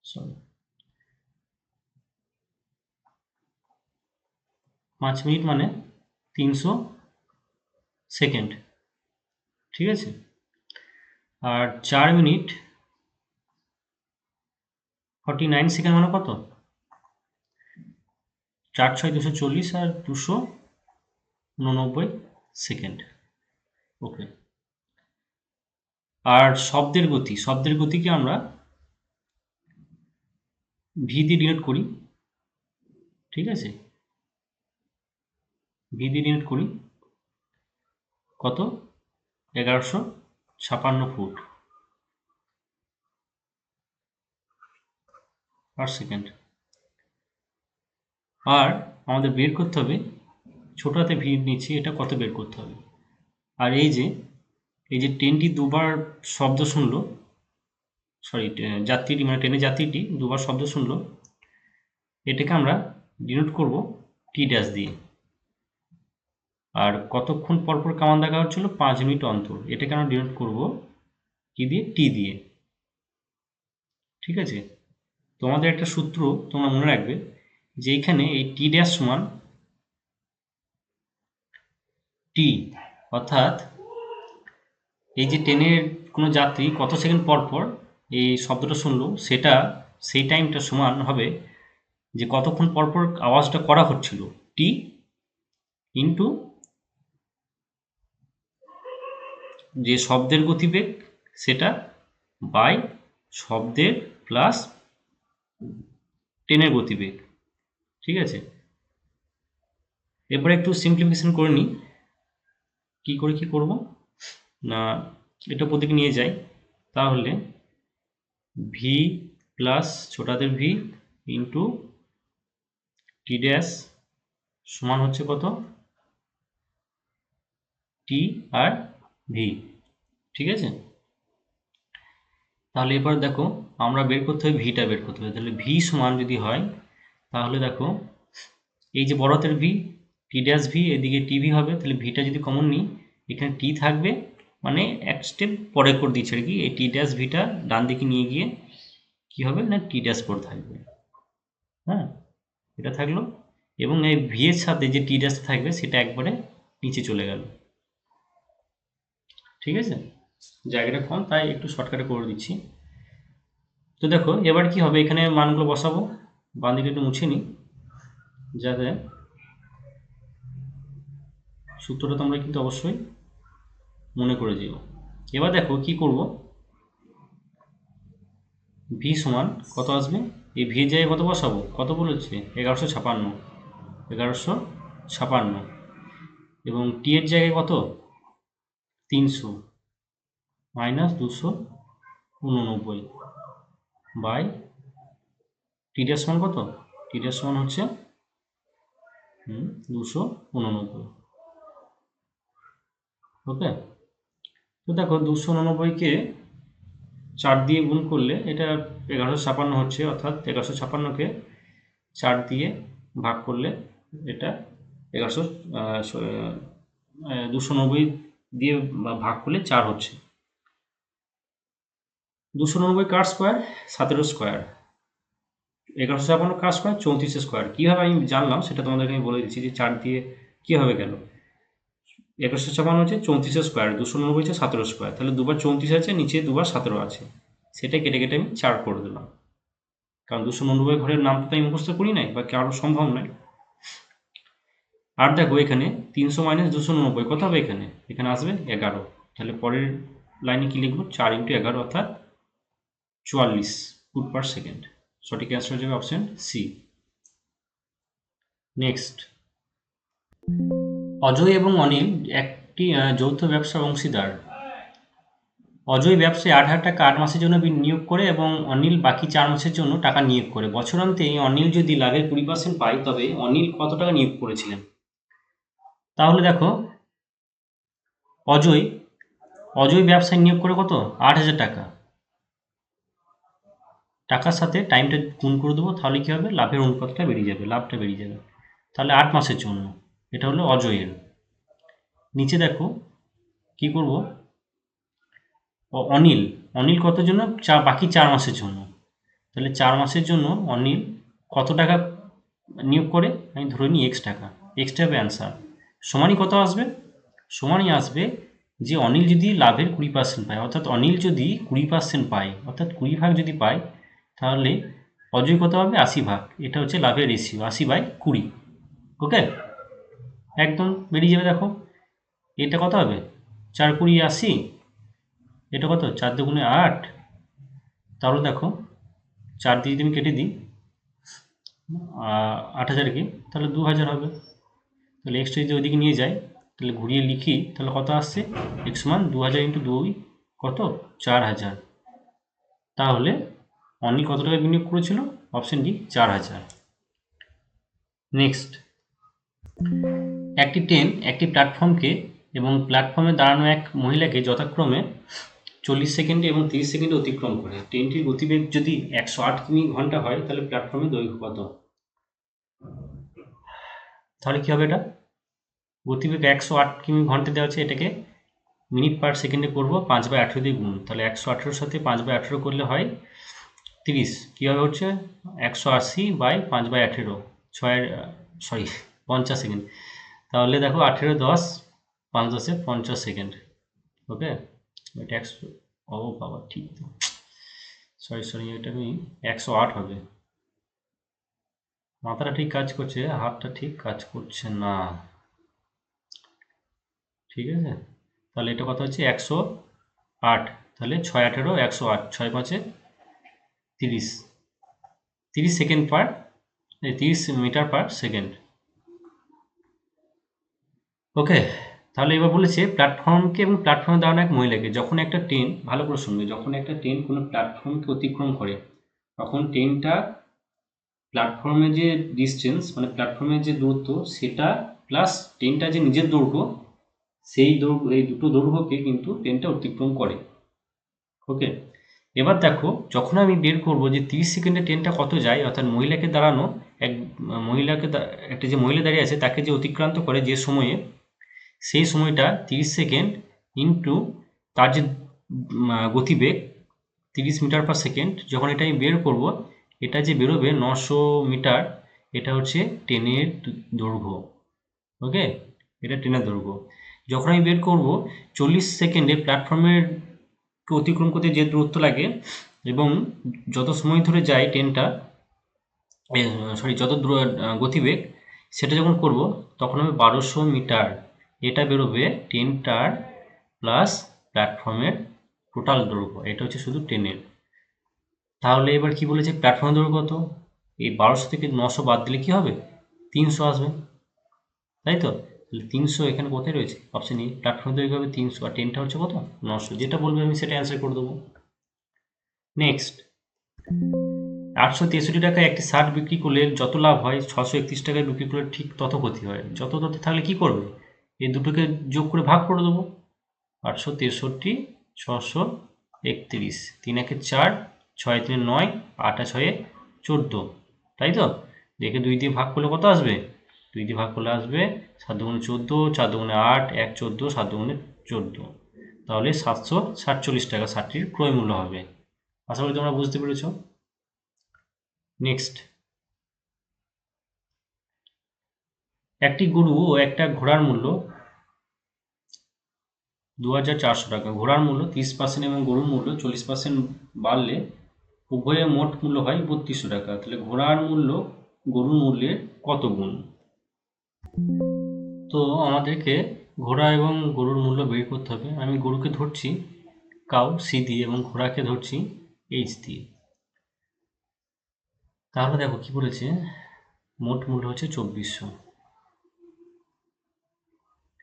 সরি, 5 মিনিট মানে 300 সেকেন্ড, ঠিক আছে? আর 4 মিনিট 49 সেকেন্ড মানে কত, 4 × 6 240 আর 289 সেকেন্ড। ওকে। আর শব্দের গতিকে আমরা ভি দিয়ে ডিনোট করি, ঠিক আছে? ভি দিয়ে ডিনোট করি, কত, 1156 ফুট পার সেকেন্ড। আর আমাদের বের করতে হবে, ছোট হাতে ভি নিচ্ছি, এটা কত বের করতে হবে। আর এই যে ট্রেনটি দুবার শব্দ শুনলো, সরি, যাত্রীটি মানে ট্রেনের যাত্রীটি দুবার শব্দ শুনলো, এটাকে আমরা ডিনোট করব টি ড্যাশ দিয়ে। আর কতক্ষণ পরপর কামান দাগা হচ্ছিল, 5 মিনিট অন্তর, এটাকে আমরা ডিনোট করব কি দিয়ে, টি দিয়ে। ঠিক আছে, তোমাদের একটা সূত্র তোমরা মনে রাখবে, যে এখানে এই টি ড্যাশ সমান টি, অর্থাৎ এই যে ট্রেনের কোনো যাত্রী কত সেকেন্ড পর পর এই শব্দটা শুনলো, সেটা সেই টাইমটা সমান হবে যে কতক্ষণ পর পর আওয়াজটা করা হচ্ছিল, টি ইন্টু যে শব্দের গতিবেগ সেটা বাই শব্দের প্লাস ট্রেনের গতিবেগ। ঠিক আছে, এরপরে একটু সিম্পলিফিকেশন করে নিই। কী করব না, এটা প্রতিকে নিয়ে যাই, তাহলে V plus ছোটাদের V into T dash সমান হচ্ছে কত, টি আর ভি। ঠিক আছে, তাহলে এবার দেখো আমরা বের করতে হবে, ভিটা বের করতে হবে। তাহলে ভি সমান যদি হয়, তাহলে দেখো এই যে বড় হাতের ভি, টি ড্যাশ ভি, এদিকে টিভি হবে, তাহলে ভিটা যদি কমন নিই, এখানে টি থাকবে, মানে এক স্টেপ পরে করে দিচ্ছে আর কি, এই টি ড্যাশ ভিটা ডান দিকে নিয়ে গিয়ে কি হবে না, টি ড্যাশ পর থাকবে। হ্যাঁ, এটা থাকলো, এবং এই ভি এর সাথে যে টি ড্যাশ থাকবে সেটা একবারে নিচে চলে গেল। ঠিক আছে, জায়গাটা কম তাই একটু শর্টকাটে করে দিচ্ছি। তো দেখো এবার কি হবে, এখানে মানগুলো বসাবো, বাঁ দিকে একটু মুছে নিই যাতে সূত্রটা তোমরা কিন্তু অবশ্যই মনে করে দিও। এবার দেখো কি করব, ভি সমান কত আসবে, এই ভি এর জায়গায় কত বসাবো, কত বলেছে 1156, এবং টি এর জায়গায় কত 300 মাইনাস 289 বাই টি ড্যাশ সমান কত, টি ড্যাশ সমান হচ্ছে 289। ওকে, তো দেখো 289কে 4 দিয়ে গুণ করলে এটা 1156 হচ্ছে, অর্থাৎ 1156কে 4 দিয়ে ভাগ করলে এটা 290 দিয়ে ভাগ করলে 4 হচ্ছে। 290 কার স্কোয়ার, 17 স্কোয়ার, 1156 কার স্কোয়ার, 34 স্কোয়ার। কীভাবে আমি জানলাম সেটা তোমাদেরকে আমি বলে দিচ্ছি যে 4 দিয়ে কীভাবে গেল। 1156 হচ্ছে 34 স্কোয়ার, 290 হচ্ছে 17 স্কোয়ার, তাহলে দুবার 34 আছে, নিচে দুবার 17 আছে, সেটা কেটে কেটে আমি 4 করে দিলাম, কারণ 290 ঘরের নামটা তো আমি মুখস্থ করি নাই বা কারো সম্ভব নয়। আর দেখো এখানে 300 মাইনাস 290 কত হবে, এখানে আসবে 11। তাহলে পরের লাইনে কি লিখবো, 4 × 11 অর্থাৎ 44 ফুট পার সেকেন্ড। সঠিক অ্যান্সার হয়ে যাবে অপশন সি। নেক্সট, অজয় এবং অনিল একটি যৌথ ব্যবসার অংশীদার। অজয় ব্যবসায় 8,000 টাকা 8 মাসের জন্য নিয়োগ করে এবং অনিল বাকি 4 মাসের জন্য টাকা নিয়োগ করে। বছরান্তে অনিল যদি লাভের 20% পায় তবে অনিল কত টাকা নিয়োগ করেছিলেন। তাহলে দেখো অজয় ব্যবসায় নিয়োগ করে কত, 8,000 টাকা, টাকার সাথে টাইমটা গুণ করে দেবো, তাহলে কী হবে, লাভের অনুপাতটা বেরিয়ে যাবে, লাভটা বেরিয়ে যাবে। তাহলে 8 মাসের জন্য, এটা হলো অজয়ের। নিচে দেখো কি করব, অনিল কত জন্য, বাকি 4 মাসের জন্য। তাহলে 4 মাসের জন্য অনিল কত টাকা নিয়োগ করে, আমি ধরে নিই x টাকা, এক্সটা হবে অ্যান্সার। সমানই কত আসবে, সমানই আসবে যে অনিল যদি লাভের 20% পায়, অর্থাৎ অনিল যদি 20% পায়, অর্থাৎ 20 ভাগ যদি পায়, তাহলে অজয় কত হবে, 80 ভাগ। এটা হচ্ছে লাভের রেশিও, 80/20। ওকে, একদম বেরিয়ে যাবে। দেখো এটা কত হবে, 4 × 20 80, এটা কত 4 × 2 = 8। তাহলে দেখো 4 দিয়ে যদি আমি কেটে দিই 8,000কে, তাহলে 2,000 হবে। তাহলে এক্সটা যদি ওইদিকে নিয়ে যাই, তাহলে ঘুরিয়ে লিখি, তাহলে কত আসছে, এক্স সমান 2000 × 2 কত, 4000। তাহলে অনিল কত টাকা বিনিয়োগ করেছিল, অপশন ডি 4000। নেক্সট, একটি ট্রেন একটি প্ল্যাটফর্মকে এবং প্ল্যাটফর্মে দাঁড়ানো এক মহিলাকে যথাক্রমে 40 সেকেন্ডে এবং 30 সেকেন্ডে অতিক্রম করে। ট্রেনটির গতিবেগ যদি 108 কিমি/ঘন্টা হয়, তাহলে প্ল্যাটফর্মের দৈর্ঘ্য কত। তাহলে কী হবে, এটা গতিবেগ 108 কিমি/ঘন্টা দেওয়া আছে, এটাকে মিনিট পার সেকেন্ডে করবো, 5/18 দিয়ে গুণ। তাহলে 118 সাথে 5/18 করলে হয় 30। কীভাবে হচ্ছে, 180/5/18, 50 সেকেন্ড। তাহলে দেখো 18 10 5 10 50 সেকেন্ড। ওকে, এটা 100, ও বাবা ঠিক তো, সরি এটা আমি 108 হবে। মাথাটা ঠিক কাজ করছে, হাতটা ঠিক কাজ করছে না। ঠিক আছে, তাহলে এটা কথা হচ্ছে 108। তাহলে 6 18 108, 6 5 30, 30 second per 30 metre per second. Okay, তাহলে এবার বলেছে প্ল্যাটফর্মকে এবং প্ল্যাটফর্মে দাঁড়ানো এক মহিলাকে, যখন একটা ট্রেন, ভালো করে শুনবে, যখন একটা ট্রেন কোনো প্ল্যাটফর্মকে অতিক্রম করে, তখন ট্রেনটা প্ল্যাটফর্মে যে ডিস্টেন্স, মানে প্ল্যাটফর্মের যে দূরত্ব, সেটা প্লাস ট্রেনটা যে নিজের দৈর্ঘ্য, সেই দৈর্ঘ্য, এই দুটো দৈর্ঘ্যকে কিন্তু ট্রেনটা অতিক্রম করে। ওকে, এবার দেখো যখন আমি বের করব যে 30 সেকেন্ডে ট্রেনটা কত যায়, অর্থাৎ মহিলাকে দাঁড়ানো একটা যে মহিলা দাঁড়িয়ে আছে তাকে যে অতিক্রান্ত করে যে সময়ে, সেই সময়টা 30 সেকেন্ড ইন্টু তার যে গতিবেগ 30 মিটার পার সেকেন্ড, যখন এটা আমি বের করব, এটা যে বেরোবে 900 মিটার, এটা হচ্ছে ট্রেনের দৈর্ঘ্য। ওকে, এটা ট্রেনের দৈর্ঘ্য। যখন আমি বের করব 40 সেকেন্ডে প্ল্যাটফর্মের অতিক্রম করতে যে দূরত্ব লাগে এবং যত সময় ধরে যায় ট্রেনটা, যত গতিবেগ, সেটা যখন করব তখন হবে 1200 মিটার। এটা বেরোবে ট্রেনটার প্লাস প্ল্যাটফর্মের টোটাল দৈর্ঘ্য, এটা হচ্ছে শুধু ট্রেনের। তাহলে এবার কি বলেছে, প্ল্যাটফর্মের দৈর্ঘ্য কত, এই 1200 থেকে 900 বাদ দিলে কি হবে, 300 আসবে, তাই তো। 300 এখানে কোথায় রয়েছে? অপশন এ, প্ল্যাটফর্ম দৈর্ঘ্য হবে 300 আর 10টা হচ্ছে কত? 900। যেটা বলবে আমি সেটা অ্যান্সার করে দেবো। নেক্সট, 863 টাকায় একটি শার্ট বিক্রি করলে যত লাভ হয় 631 টাকায় বিক্রি করলে ঠিক তত ক্ষতি হয়। যত তত থাকলে কি করবে? এই দুটোকে যোগ করে ভাগ করে দেবো। 863, 631, 3 একে 4, 6 3 9, 8 6 14, তাই তো? দেখে 2 দিয়ে ভাগ করলে কত আসবে? 2 দিয়ে ভাগ করলে আসবে 7 দুগুণে 14, 4 দুগুণে 8, 1 14, 7 দুগুণে 14, তাহলে 747 টাকা শার্টটির ক্রয় মূল্য হবে। আশা করি তোমরা বুঝতে পেরেছ। নেক্সট, একটি গরু ও একটা ঘোড়ার মূল্য 2400 টাকা। ঘোড়ার মূল্য 30% এবং গরুর মূল্য 40% বাড়লে উভয়ের মোট মূল্য হয় 3200 টাকা। তাহলে ঘোড়ার মূল্য গরুর মূল্যের কত গুণ? তো আমাদেরকে ঘোড়া এবং গরুর মূল্য বের করতে হবে। আমি গরুকে ধরছি কাউ সি দিয়ে এবং ঘোড়াকে ধরছি এইচ দিয়ে। তাহলে দেখো কি বলেছে, মোট মূল্য হচ্ছে 2400।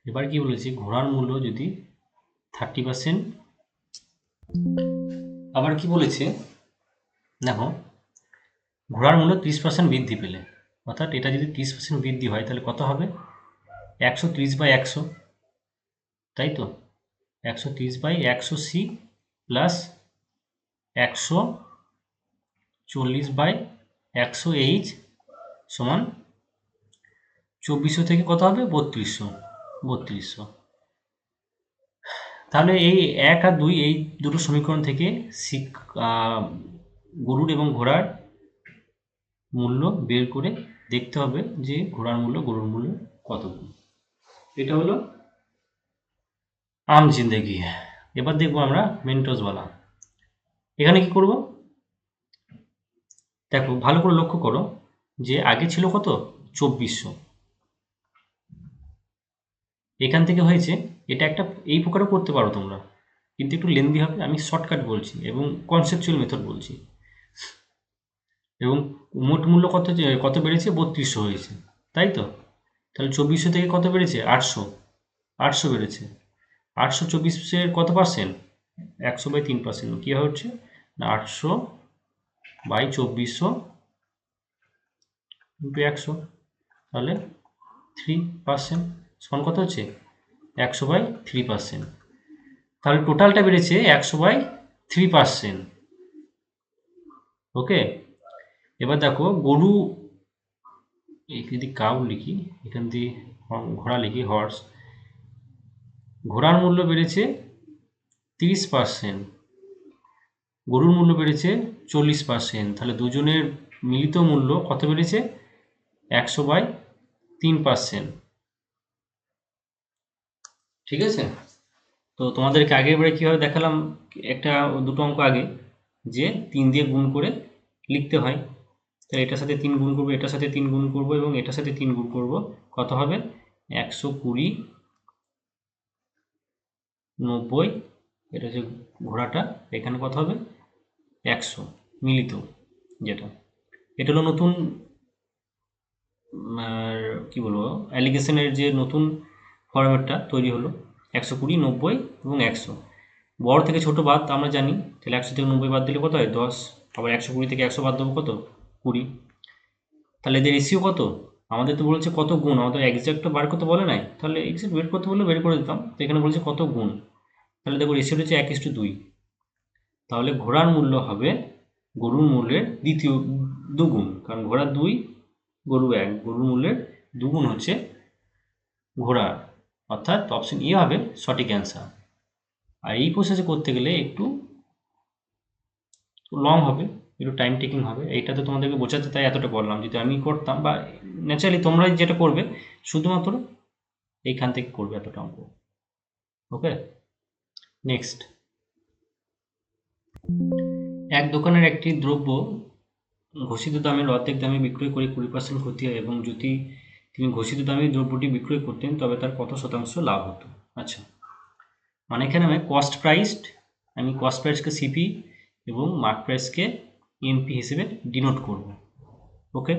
এবার কি বলেছে, ঘোড়ার মূল্য যদি 30%, আবার কি বলেছে দেখো, ঘোড়ার মূল্য 30% বৃদ্ধি পেলে, অর্থাৎ এটা যদি 30% বৃদ্ধি হয় তাহলে কত হবে? 130/100, তাই তো? 130/100 সি প্লাস 140/100 এইচ সমান 2400 থেকে কত হবে? 3200। তাহলে এই 1 আর 2 এই দুটো সমীকরণ থেকে গরুর এবং ঘোড়ার মূল্য বের করে দেখতে হবে যে ঘোড়ার মূল্য গরুর মূল্য কত গুণ। এটা হলো আম জিন্দেগি। এবার দেখবো আমরা মেন্টোসওয়ালা। এখানে কি করব? দেখো ভালো করে লক্ষ্য করো যে আগে ছিল কত? 2400, এখান থেকে হয়েছে, এটা একটা এই প্রকারও করতে পারো তোমরা, কিন্তু একটু লেন্দি হবে। আমি শর্টকাট বলছি এবং কনসেপচুয়াল মেথড বলছি। এবং মোট মূল্য কত বেড়েছে? 3200 হয়েছে, তাই তো? তাহলে 2400 থেকে কত বেড়েছে? 800 বেড়েছে। 824-এর কত পার্সেন্ট? 100/3%। কীভাবে হচ্ছে না, 800/2400 ইন্টু 100, তাহলে 3% সমান কত হচ্ছে? 100/3%। তাহলে টোটালটা বেড়েছে 100/3%। ওকে, এবার দেখো গরু, যদি কাউ লিখি, এখান দিয়ে ঘোড়া লিখি হর্স, ঘোড়ার মূল্য বেড়েছে 30%, গরুর মূল্য বেড়েছে 40%। তাহলে দুজনের মিলিত মূল্য কত বেড়েছে? 100/3%। ঠিক আছে? তো তোমাদেরকে আগের বারে কীভাবে দেখালাম, একটা দুটো অঙ্ক আগে, যে 3 দিয়ে গুণ করে লিখতে হয়। তাহলে এটার সাথে 3 গুণ করবো, এটার সাথে 3 গুণ করবো এবং এটার সাথে 3 গুণ করবো, কত হবে? 120, 90, এটা হচ্ছে ঘোড়াটা, এখানে কত হবে? 100 মিলিত, যেটা এটা হলো নতুন কি বলবো, অ্যালিগেশনের যে নতুন ফরম্যাটটা তৈরি হলো, 120, 90 এবং 100। বড় থেকে ছোট বাদ আমরা জানি, তাহলে 100 থেকে 90 বাদ দিলে কত হয়? 10। আবার 120 থেকে 100 বাদ দেবো কত? 20। তাহলে এদের রেশিও কত? আমাদের তো বলেছে কত গুণ, আমাদের এক্সাক্ট বার করতে বলে নাই, তাহলে এক্সাক্ট বের করতে বললে বের করে দিতাম। তো এখানে বলছে কত গুণ, তাহলে দেখো রেশিওটা হচ্ছে 1:2। তাহলে ঘোড়ার মূল্য হবে গরুর মূল্যের দুগুণ, কারণ ঘোড়া 2, গরু 1, গরুর মূল্যের দুগুণ হচ্ছে ঘোড়া, অর্থাৎ অপশন ই হবে সঠিক অ্যান্সার। আর এই প্রসেসে করতে গেলে একটু লং হবে, একটু টাইম টেকিং হবে। এইটা তো তোমাদেরকে বোঝাতে তাই এতটা বললাম। যদি আমি করতাম, বা ন্যাচারালি তোমরা যেটা করবে শুধুমাত্র এইখান থেকে করবে এতটা অঙ্ক। ওকে, নেক্সট, এক দোকানের একটি দ্রব্য ঘোষিত দামের অর্ধেক দামে বিক্রয় করে 20% ক্ষতি হয়, এবং যদি তিনি ঘোষিত দামে দ্রব্যটি বিক্রয় করতেন তবে তার কত শতাংশ লাভ হতো? আচ্ছা, মানে এখানে আমি কস্ট প্রাইসকে সিপি এবং মার্ক প্রাইসকে এমপি হিসেবে ডিনোট করব। ওকে,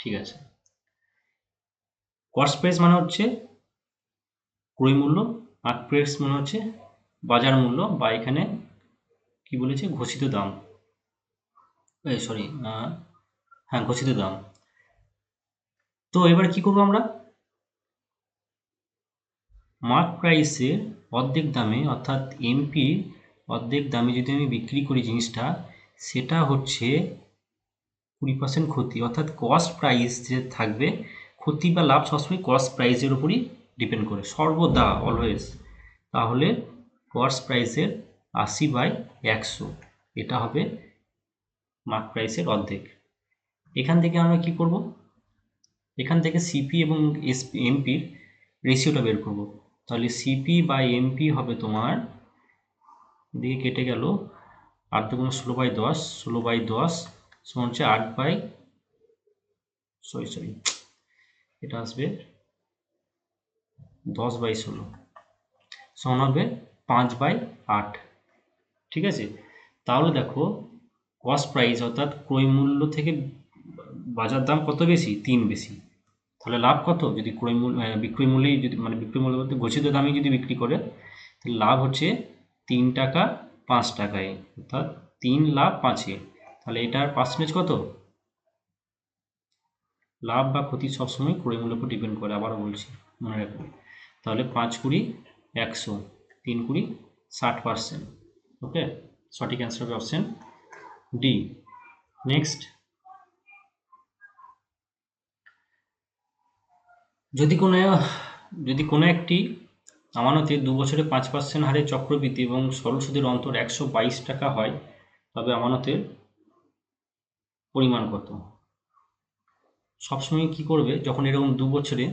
ঠিক আছে। কস্ট প্রাইস মানে হচ্ছে ক্রয় মূল্য, মার্কেট প্রাইস মানে হচ্ছে বাজার মূল্য, বা এখানে কি বলেছে ঘোষিত দাম, সরি, হ্যাঁ ঘোষিত দাম। তো এবার কি করবো আমরা, মার্ক প্রাইসের অর্ধেক দামে অর্থাৎ এমপি অর্ধেক দামে যদি আমি বিক্রি করি জিনিসটা, সেটা হচ্ছে 20% ক্ষতি, অর্থাৎ কস্ট প্রাইস যে থাকবে, ক্ষতি বা লাভ সবসময় কস্ট প্রাইসের উপরই ডিপেন্ড করে সর্বদা, অলওয়েজ। তাহলে কস্ট প্রাইসের 80/100, এটা হবে মার্ক প্রাইসের অর্ধেক। এখান থেকে আমরা কি করব, এখান থেকে সিপি এবং এমপির রেশিওটা বের করব। তাহলে সিপি বাই এমপি হবে তোমার, এদিকে কেটে গেল, 8 দুগুণ 16/10, 16/10 সমান হচ্ছে 8 বাই, সরি এটা আসবে 10/16 সমান হবে 5/8। ঠিক আছে, তাহলে দেখো কস্ট প্রাইস অর্থাৎ ক্রয় মূল্য থেকে বাজার দাম কত বেশি, 3 বেশি। তাহলে লাভ কত, যদি ক্রয় মূল্য বিক্রয় মূল্যেই যদি মানে বিক্রয় মূল্য বলতে ঘোষিত দামে যদি বিক্রি করে, তাহলে লাভ হচ্ছে 3 টাকা 5 টাকায়, অর্থাৎ 3 লাভ 5-এ। তাহলে এটার পার্সেন্টেজ কত, লাভ বা ক্ষতি সবসময় ক্রয় মূল্যের উপর ডিপেন্ড করে, আবারও বলছি মনে রাখবে। তাহলে 5×20=100, 3×20=60%। ওকে, সঠিক অ্যান্সার হবে অপশন ডি। নেক্সট, যদি কোনো একটি আমানতে 2 বছরে 5% হারে চক্রবৃদ্ধি এবং সরল সুদের অন্তর 122 টাকা হয়, তবে আমানতের পরিমাণ কত? সবসময় কি করবে, যখন এরকম 2 বছরে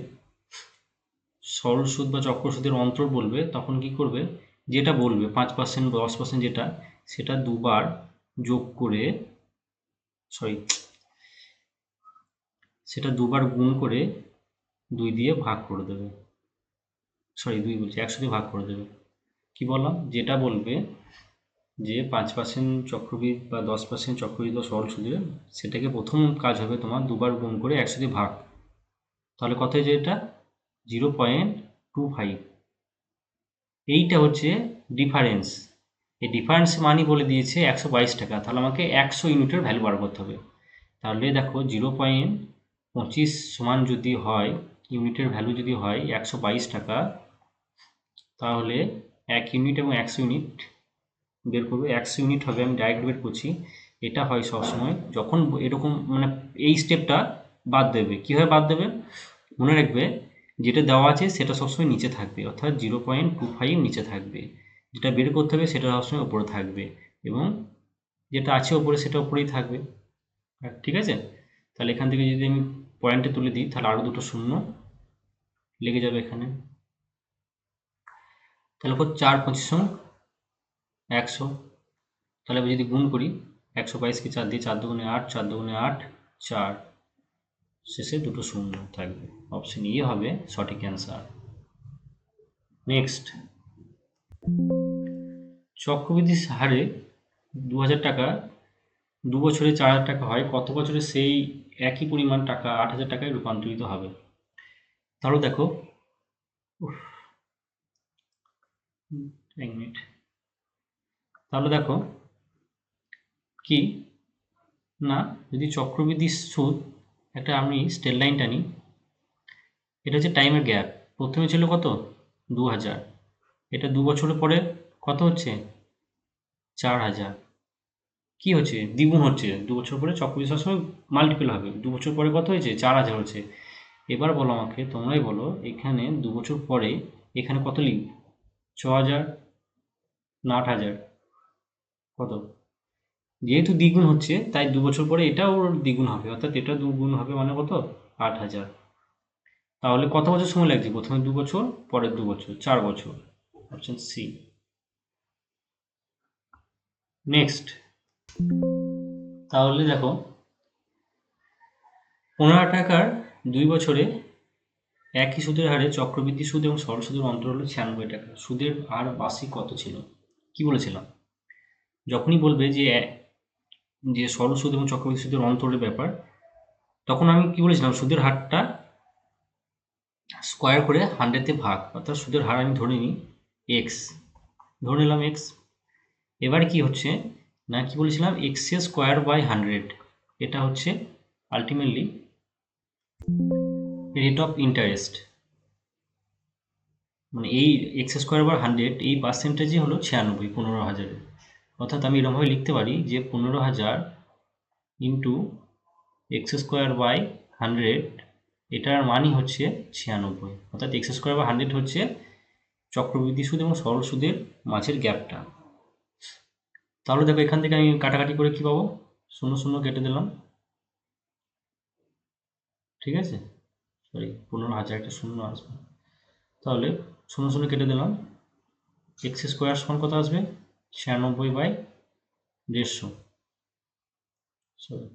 সরল সুদ বা চক্র সুদের অন্তর বলবে, তখন কি করবে, যেটা বলবে 5% বা 10% যেটা, সেটা দুবার যোগ করে, সরি, সেটা দুবার গুণ করে 2 দিয়ে ভাগ করে দেবে, সরি 2 বলছি 100 দিয়ে ভাগ করে দেবে। কি বললাম, যেটা বলবে যে 5% চক্রবৃদ্ধি বা 10% চক্রবৃদ্ধি বা সরল সুদের, সেটাকে প্রথম কাজ হবে তোমার দুবার গুণ করে 100 দিয়ে ভাগ। তাহলে কত হয়েছে, এটা 0.25। এইটা হচ্ছে ডিফারেন্স। এই ডিফারেন্স মানই বলে দিয়েছে 122 টাকা। তাহলে আমাকে 100 ইউনিটের ভ্যালু বার করতে হবে। তাহলে দেখো 0.25 সমান যদি হয়, ইউনিটের ভ্যালু যদি হয় 122 টাকা, তাহলে 1 ইউনিট এবং 100 ইউনিট বের করবে। 100 ইউনিট হবে, আমি ডাইরেক্ট বের করছি। এটা হয় সবসময় যখন এরকম মানে এই স্টেপটা বাদ দেবে। কীভাবে বাদ দেবে, মনে রাখবে যেটা দেওয়া আছে সেটা সবসময় নিচে থাকবে, অর্থাৎ 0.25 নিচে থাকবে। যেটা বের করতে হবে সেটা সবসময় উপরে থাকবে, এবং যেটা আছে উপরে সেটা উপরেই থাকবে। ঠিক আছে, তাহলে এখান থেকে যদি আমি পয়েন্টে তুলে দিই, তাহলে আরও দুটো শূন্য লেগে যাবে এখানে। তাহলে 4×25=100। তাহলে আমি যদি গুণ করি 122কে 4 দিয়ে, 4 দুগুণে 8, 4 দুগুণে 8, 4, শেষে দুটো শূন্য থাকবে। অপশন ই হবে সঠিক অ্যান্সার। নেক্সট, চক্রবৃদ্ধি হারে 2000 টাকা 2 বছরে 4000 টাকা হয়, কত বছরে সেই একই পরিমাণ টাকা 8000 টাকায় রূপান্তরিত হবে? তাহলে দেখো, এক মিনিট, তাহলে দেখো কি না, যদি চক্রবৃদ্ধি সুদ, একটা আমি স্ট্রেট লাইন টানি, এটা হচ্ছে টাইমের গ্যাপ। প্রথমে ছিল কত, 2000, এটা 2 বছরের পরে কত হচ্ছে, 4000। কি হচ্ছে, দ্বিগুণ হচ্ছে। 2 বছর পরে চক্রবৃদ্ধি সবসময় মাল্টিপল হবে। 2 বছর পরে কত হয়েছে, 4000 হচ্ছে। এবার বলো আমাকে, তোমরাই বলো, এখানে 2 বছর পরে এখানে কত লিখব, 6000 না 8000, কত? যেহেতু দ্বিগুণ হচ্ছে তাই 2 বছর পরে এটাও দ্বিগুণ হবে, অর্থাৎ এটা দুগুণ হবে মানে কত, 8000। তাহলে কত বছর সময় লাগছে, প্রথমে 2 বছর, পরের 2 বছর, 4 বছর। Option C. নেক্সট, তাহলে দেখো 15 টাকার 2 বছরে একই সুদের হারে চক্রবৃদ্ধি সুদ এবং সরল সুদের অন্তর হলো 96 টাকা। সুদের হার বার্ষিক কত ছিল? কি বলেছিলাম, যখনই বলবে যে সরল সুদ এবং চক্রবৃদ্ধি সুদের অন্তরের ব্যাপার, তখন আমি কি বলেছিলাম, সুদের হারটা স্কোয়ার করে 100-তে ভাগ, অর্থাৎ সুদের হার আমি ধরে নিই এক্স, ধরে নিলাম এক্স। এবার কি হচ্ছে না, কি বলেছিলাম, এক্স স্কোয়ার বাই 100, এটা হচ্ছে আলটিমেটলি রেট অফ ইন্টারেস্ট। মানে এই এক্স স্কোয়ার বাই 100 এই পার্সেন্টেজই হলো 96, 15,000। অর্থাৎ আমি এরকমভাবে লিখতে পারি যে 15,000 ইন্টু এক্স স্কোয়ার বাই 100, এটার মানই হচ্ছে 96। অর্থাৎ এক্স স্কোয়ার বাই 100 হচ্ছে চক্রবৃদ্ধি সুদ এবং সরল সুদের মাঝের গ্যাপটা। তাহলে দেখো এখান থেকে আমি কাটাকাটি করে কি পাবো, 0 0 কেটে দিলাম, ঠিক আছে, সরি 15,000 একটা 0 আসবে, তাহলে 0 0 কেটে দিলাম, এক্স স্কোয়ার সমান কত আসবে, 96/150, সরি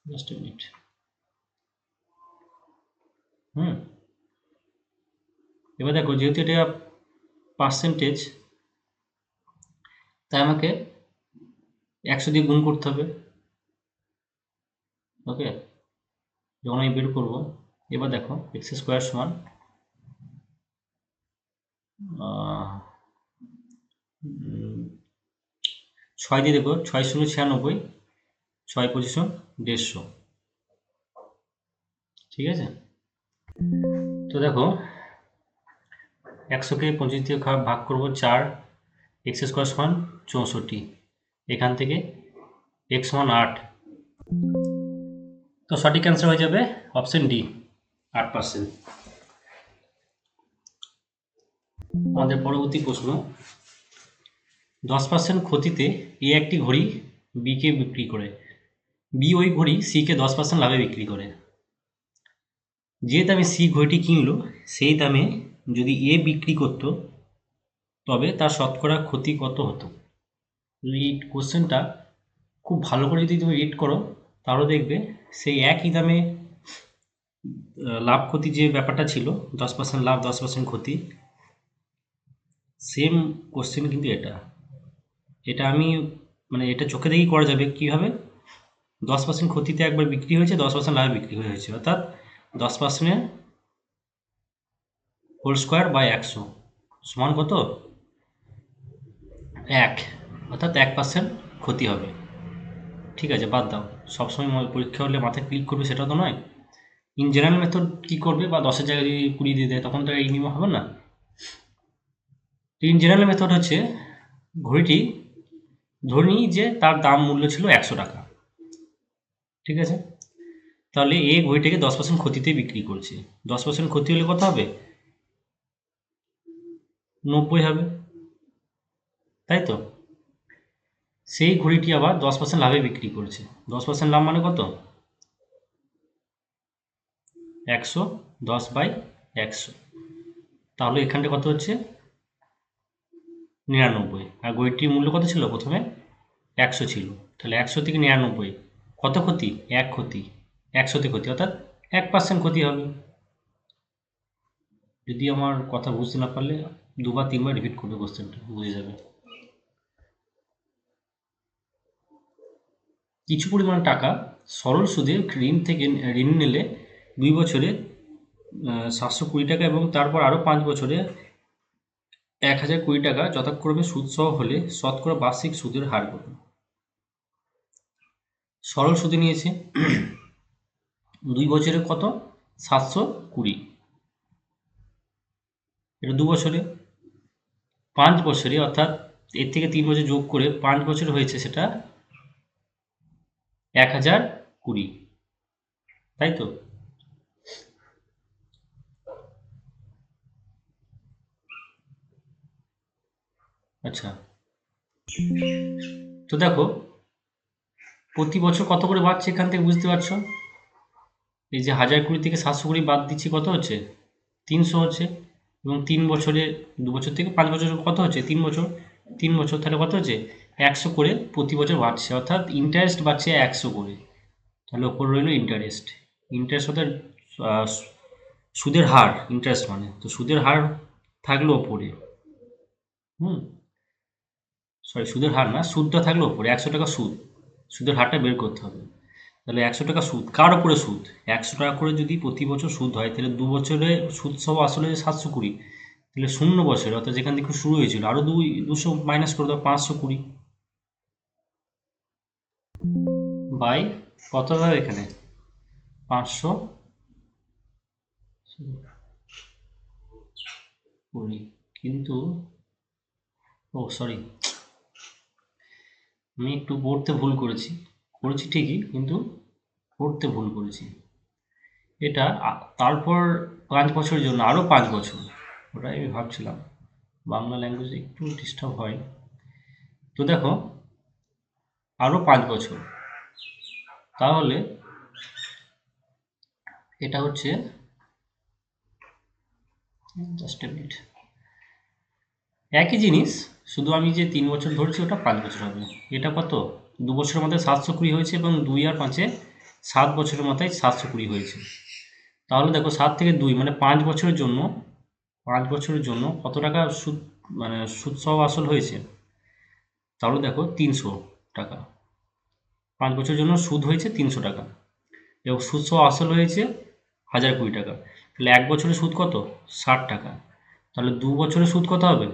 জাস্ট এ মিনিট। এবার দেখো যেহেতু এটা পার্সেন্টেজ, তাই আমাকে 100 দিয়ে গুণ করতে হবে। ওকে, যখন আমি বের করবো, এবার দেখো এক্স স্কোয়ার সমান 6 দিয়ে দেখো, 6 0 96, 6 25 150, ঠিক আছে। তো দেখো 100-কে 25 দিয়ে ভাগ করবো 4, এক্স স্কোয়ার সমান 64, এখান থেকে এক্স সমান 8, তো সঠিক অ্যান্সার হয়ে যাবে অপশন ডি, 8%। আমাদের পরবর্তী প্রশ্ন, 10% ক্ষতিতে এ একটি ঘড়ি বিকে বিক্রি করে, বি ওই ঘড়ি সিকে 10% লাভে বিক্রি করে। যে দামে সি ঘড়িটি কিনলো সেই দামে যদি এ বিক্রি করত, তবে তার শতকরা ক্ষতি কত হতো। এই কোশ্চেনটা খুব ভালো করে যদি তুমি রিড করো, তাহলে দেখবে সেই একই দামে লাভ ক্ষতি যে ব্যাপারটা ছিল, 10% লাভ 10% ক্ষতি, সেম কোশ্চেন কিন্তু এটা আমি মানে এটা চোখে দেখেই করা যাবে। কীভাবে, 10% ক্ষতিতে একবার বিক্রি হয়েছে, 10% লাভে বিক্রি হয়েছে, অর্থাৎ 10% হোল স্কোয়ার বাই 100 সমান কত, 1, অর্থাৎ 1% ক্ষতি হবে। ঠিক আছে, বাদ দাও, সবসময় পরীক্ষা হলে মাথায় ক্লিক করবে সেটা তো নয়। ইন জেনারেল মেথড কী করবে, বা 10-এর জায়গায় যদি 20 দিয়ে দেয় তখন তো এই নিয়ম হবে না। ইন জেনারেল মেথড হচ্ছে, ঘড়িটি ধরে নিই যে তার দাম মূল্য ছিল 100 টাকা, ঠিক আছে, তাহলে এ ঘড়িটাকে 10% ক্ষতিতে বিক্রি করছে, 10% ক্ষতি হলে কত হবে, 90 হবে, তাই তো। সেই ঘড়িটি আবার 10% লাভে বিক্রি করছে, 10% লাভ মানে কত, 100, 10/100, তাহলে এখানটা কত হচ্ছে 99, আর ঘড়িটির মূল্য কত ছিল, প্রথমে 100 ছিল, তাহলে 100 থেকে 99 কত ক্ষতি, 1 ক্ষতি, 100তে ক্ষতি, অর্থাৎ 1% ক্ষতি হবে। যদি আমার কথা বুঝতে না পারলে 2 বা 3 বার রিপিট করবে, কোশ্চেনটা বুঝে যাবে। কিছু পরিমাণ টাকা সরল সুদে ঋণ নিলে 2 বছরে 720 টাকা এবং তারপর আরও 5 বছরে 1020 টাকা যথাক্রমে সুদসহ হলে শতকরা বার্ষিক সুদের হার কত। সরল সুদে নিয়েছে 2 বছরে কত, 720, এটা 2 বছরে, 5 বছরে, অর্থাৎ এর থেকে 3 বছর যোগ করে 5 বছর হয়েছে, সেটা 1020, তাই তো। আচ্ছা, তো দেখো প্রতি বছর কত করে বাড়ছে, এখান থেকে বুঝতে পারছো, এই যে 1020 থেকে 720 বাদ দিচ্ছি, কত হচ্ছে, 300 হচ্ছে, এবং 3 বছরে, 2 বছর থেকে 5 বছর কত হচ্ছে, 3 বছর, 3 বছর, তাহলে কত হচ্ছে 100 করে প্রতি বছর বাড়ছে, অর্থাৎ ইন্টারেস্ট বাড়ছে 100 করে। তাহলে ওপর রইল ইন্টারেস্ট, ইন্টারেস্ট অর্থাৎ আহ, সুদের হার, ইন্টারেস্ট মানে, তো সুদের হার থাকলো ওপরে, হুম, সরি সুদের হার না, সুদটা থাকলো ওপরে, 100 টাকা সুদ, সুদের হারটা বের করতে হবে। তাহলে 100 টাকা সুদ, কার উপরে সুদ? 100 টাকা করে যদি প্রতি বছর সুদ হয়, তাহলে 2 বছরে সুদ সহ আসলে 720, তাহলে 0 বছরে, অর্থাৎ যেখান থেকে শুরু হয়েছিল, আরও 200 মাইনাস করে দাও, 520 বাই কত হবে এখানে 520। কিন্তু সরি, আমি একটু পড়তে ভুল করেছি, ঠিকই, কিন্তু পড়তে ভুল করেছি। এটা তারপর 5 বছরের জন্য আরও 5 বছর, ওটাই আমি ভাবছিলাম, বাংলা ল্যাঙ্গুয়েজ একটু ডিস্টার্ব হয়। তো দেখো, আরও 5 বছর, তাহলে এটা হচ্ছে, জাস্ট এ মিনিট, একই জিনিস, শুধু আমি যে 3 বছর ধরছি ওটা 5 বছর হবে। এটা কত, 2 বছরের মাথায় 720 হয়েছে, এবং 2 আর 5-এ 7 বছরের মাথায় 720 হয়েছে। তাহলে দেখো, 7 থেকে 2 মানে 5 বছরের জন্য, 5 বছরের জন্য কত টাকা সুদ, মানে সুদ সহ আসল হয়েছে? তাহলে দেখো 300 টাকা, 5 বছরের জন্য সুদ হয়েছে 300 টাকা, এবং সুদ সহ আসল হয়েছে 1020 টাকা। তাহলে 1 বছরের সুদ কত? 60 টাকা। তাহলে 2 বছরের সুদ কত হবে?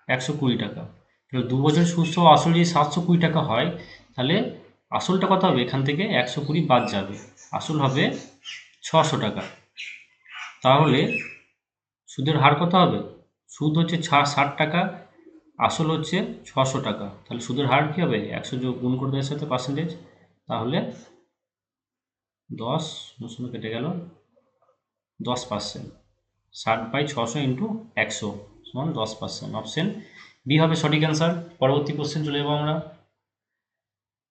120 টাকা। তাহলে 2 বছরের সুদ সহ আসল যদি 720 টাকা হয়, তাহলে আসলটা কত হবে? এখান থেকে 120 বাদ যাবে, আসল হবে 600 টাকা। তাহলে সুদের হার কত হবে? সুদ হচ্ছে 60 টাকা, আসল হচ্ছে 600 টাকা। তাহলে সুদের হার কী হবে? 100 যোগ গুণ করে দেওয়ার সাথে পার্সেন্টেজ, তাহলে 10 শূন্য কেটে গেল, 10%। 60/600 ইন্টু 100 সমান 10%। অপশন বি হবে সঠিক অ্যান্সার। পরবর্তী কোশ্চেন চলে যাবো আমরা।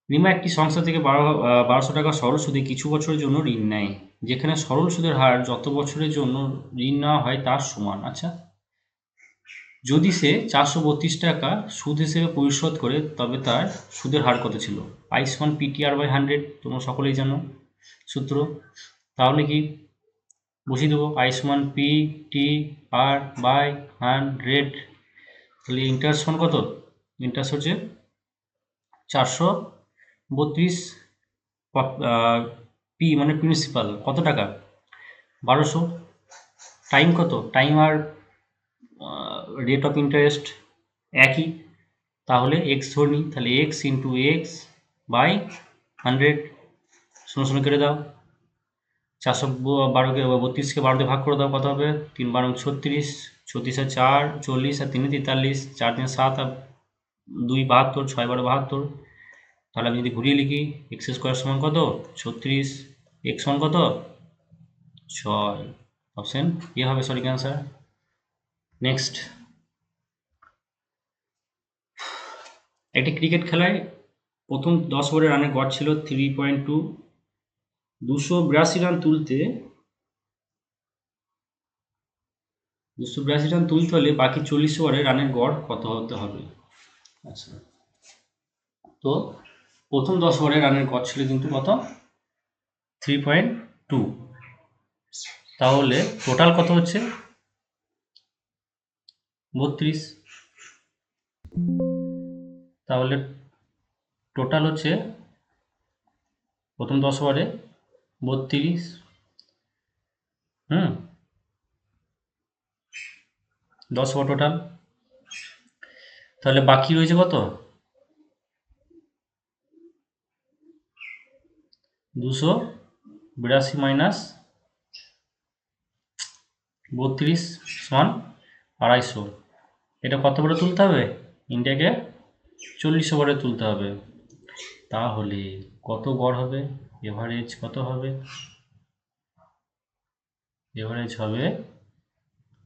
রিমা একটি সংস্থা থেকে 1200 টাকা সরল সুদে কিছু বছরের জন্য ঋণ নেয়, যেখানে সরল সুদের হার যত বছরের জন্য ঋণ নেওয়া হয় তার সমান। আচ্ছা, যদি সে 432 টাকা সুদ হিসেবে পরিশোধ করে, তবে তার সুদের হার কত ছিল? I= PTR/100, তোমরা সকলেই জানো সূত্র। তাহলে কি বসিয়ে দেবো, I=PTR/100। তাহলে ইন্টারেস্ট সমান কত? ইন্টারেস্ট হচ্ছে 432, পি মানে প্রিন্সিপাল, কত টাকা? 1200। টাইম কত? টাইম আর রেট অফ ইন্টারেস্ট একই, তাহলে এক্স ধরে নিই, তাহলে x×x/100 শূন্য শূন্য কেটে দাও, 412কে 32কে 12 দিয়ে ভাগ করে দাও, কত হবে? 3×12 36, 36 আর 4 40, আর 3 43, 4 3 7 আর 2 72, 6 12 72। তাহলে আমি যদি ঘুরিয়ে লিখি, x² সমান কত? 36, x সমান কত? 6। অপশন এ হবে সঠিক অ্যান্সার। নেক্সট, একটি ক্রিকেট খেলায় প্রথম 10 ওভারে রানের গড় ছিল 3.2। 282 রান তুলতে হলে বাকি 40 ওভারে রানের গড় কত হতে হবে? আচ্ছা, তো প্রথম 10 ওভারে রানের গড় ছিল কিন্তু কত? 3.2। তাহলে টোটাল কত হচ্ছে? 32। তাহলে টোটাল হচ্ছে প্রথম 10 ওভারে 32, 10 ওভার টোটাল। তাহলে বাকি রয়েছে কত? 282 মাইনাস 32 সমান 250। এটা কত ওভারে তুলতে হবে? ইন্ডিয়াকে 40 ওভারে তুলতে হবে। তাহলে কত গড় হবে? এভারেজ কত হবে? এভারেজ হবে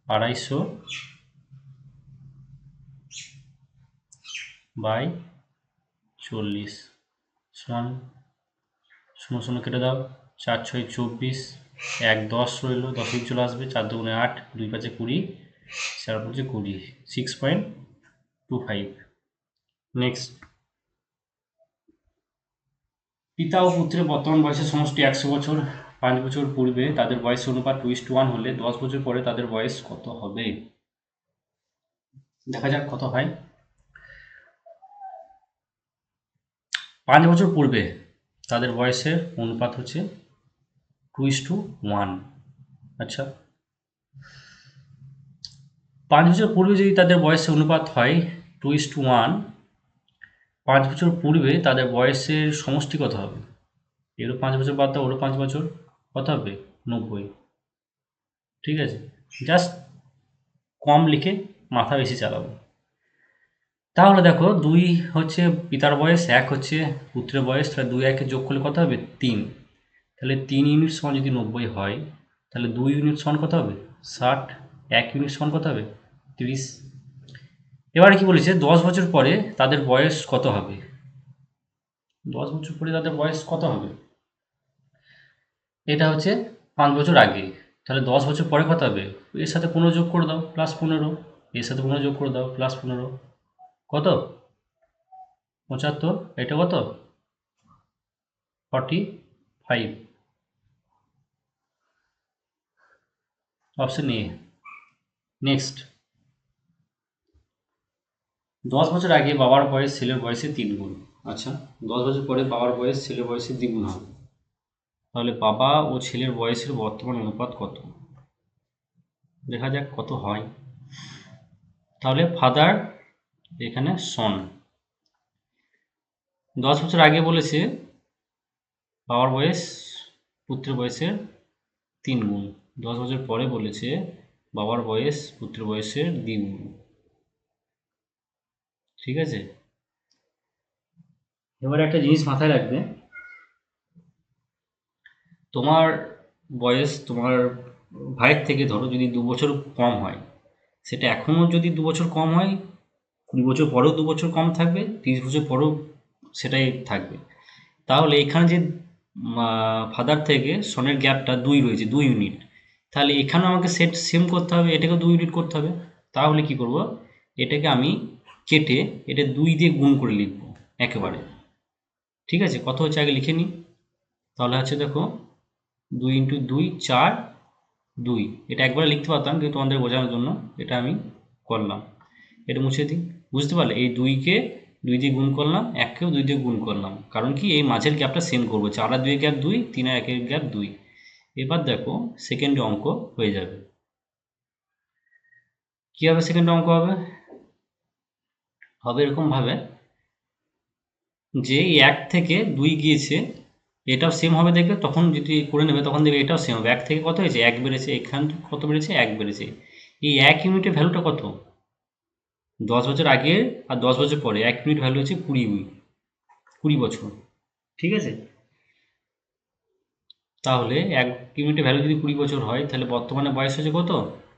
250/40 সমান, শূন্য শূন্য কেটে দাও, 4 6 24, 1 10 রইল, 10 চলে আসবে, 4 2 8, 2 5 20, 4 5 20, 6.25। নেক্সট, পিতা ও পুত্রের বর্তমান বয়সের সমষ্টি 100 বছর। 5 বছর পূর্বে তাদের বয়সের অনুপাত 2:1 হলে 10 বছর পরে তাদের বয়স কত হবে? দেখা যাক কত হয়। 5 বছর পূর্বে তাদের বয়সের অনুপাত হচ্ছে 2:1। আচ্ছা, 5 বছর পূর্বে যদি তাদের বয়সের অনুপাত হয় 2:1, 5 বছর পূর্বে তাদের বয়সের সমষ্টি কত হবে? এরও 5 বছর বাদ দাও, ওরও 5 বছর, কত হবে? 90। ঠিক আছে, জাস্ট কম লিখে মাথা বেশি চালাবো। তাহলে দেখো 2 হচ্ছে পিতার বয়স, 1 হচ্ছে পুত্রের বয়স, তাহলে 2 1 যোগ করলে কত হবে? 3। তাহলে 3 ইউনিট সমান যদি 90 হয়, তাহলে 2 ইউনিট সমান কত হবে? 60। 1 ইউনিট সমান কত হবে? 30। এবারে কি বলেছে, 10 বছর পরে তাদের বয়স কত হবে? 10 বছর পরে তাদের বয়স কত হবে? এটা হচ্ছে 5 বছর আগে, তাহলে 10 বছর পরে কত হবে? এর সাথে 15 যোগ করে দাও, +15। এর সাথে 15 যোগ করে দাও, +15। কত? 75। এটা কত? 45। Option A. নেক্সট, 10 বছর আগে বাবার বয়স ছেলের বয়সে 3 গুণ। আচ্ছা, 10 বছর পরে বাবার বয়স ছেলের বয়সে দ্বিগুণ হবে, তাহলে বাবা ও ছেলের বয়সের বর্তমান অনুপাত কত? দেখা যাক কত হয়। তাহলে ফাদার এখানে সন, 10 বছর আগে বলেছে বাবার বয়স পুত্রের বয়সের 3 গুণ, 10 বছর পরে বলেছে বাবার বয়স পুত্রের বয়সের দ্বিগুণ। ঠিক আছে, এবার একটা জিনিস মাথায় রাখবে, তোমার বয়স তোমার ভাইয়ের থেকে ধরো যদি 2 বছর কম হয়, সেটা এখনও যদি 2 বছর কম হয়, 20 বছর পরেও 2 বছর কম থাকবে, 30 বছর পরেও সেটাই থাকবে। তাহলে এখানে যে ফাদার থেকে সনের গ্যাপটা 2 রয়েছে, 2 ইউনিট, তাহলে এখানেও আমাকে সেম করতে হবে, এটাকে 2 ইউনিট করতে হবে। তাহলে কি করব, এটাকে আমি কেটে এটা 2 দিয়ে গুণ করে লিখব একেবারে। ঠিক আছে, কত হচ্ছে আগে লিখে নিই। তাহলে হচ্ছে দেখো 2 × 2 4, 2। এটা একবারে লিখতে পারতাম, কিন্তু তোমাদের বোঝানোর জন্য এটা আমি করলাম। এটা মুছে দিই। বুঝতে পারলে, এই 2কে 2 দিয়ে গুণ করলাম, 1কেও 2 দিয়ে গুণ করলাম, কারণ কি এই মাঝের গ্যাপটা সেম করবো। 4 আর 2 গ্যাপ 2, 3 আর 1 গ্যাপ 2। এবার দেখো সেকেন্ড অঙ্ক হয়ে যাবে। কি হবে সেকেন্ড অঙ্ক হবে? হবে এরকম ভাবে যে 1 থেকে 2 গিয়েছে, এটাও সেম হবে দেখবে, তখন যদি করে নেবে তখন দেখবে এটাও সেম হবে। 1 থেকে কত হয়েছে? 1 বেড়েছে। এখান কত বেড়েছে? 1 বেড়েছে। এই 1 ইউনিটের ভ্যালুটা কত? 10 বছর আগে আর 10 বছর পরে 1 ইউনিট ভ্যালু হচ্ছে 20 বছর। ঠিক আছে, তাহলে 1 ইউনিটের ভ্যালু যদি 20 বছর হয়, তাহলে বর্তমানে বয়স হচ্ছে কত?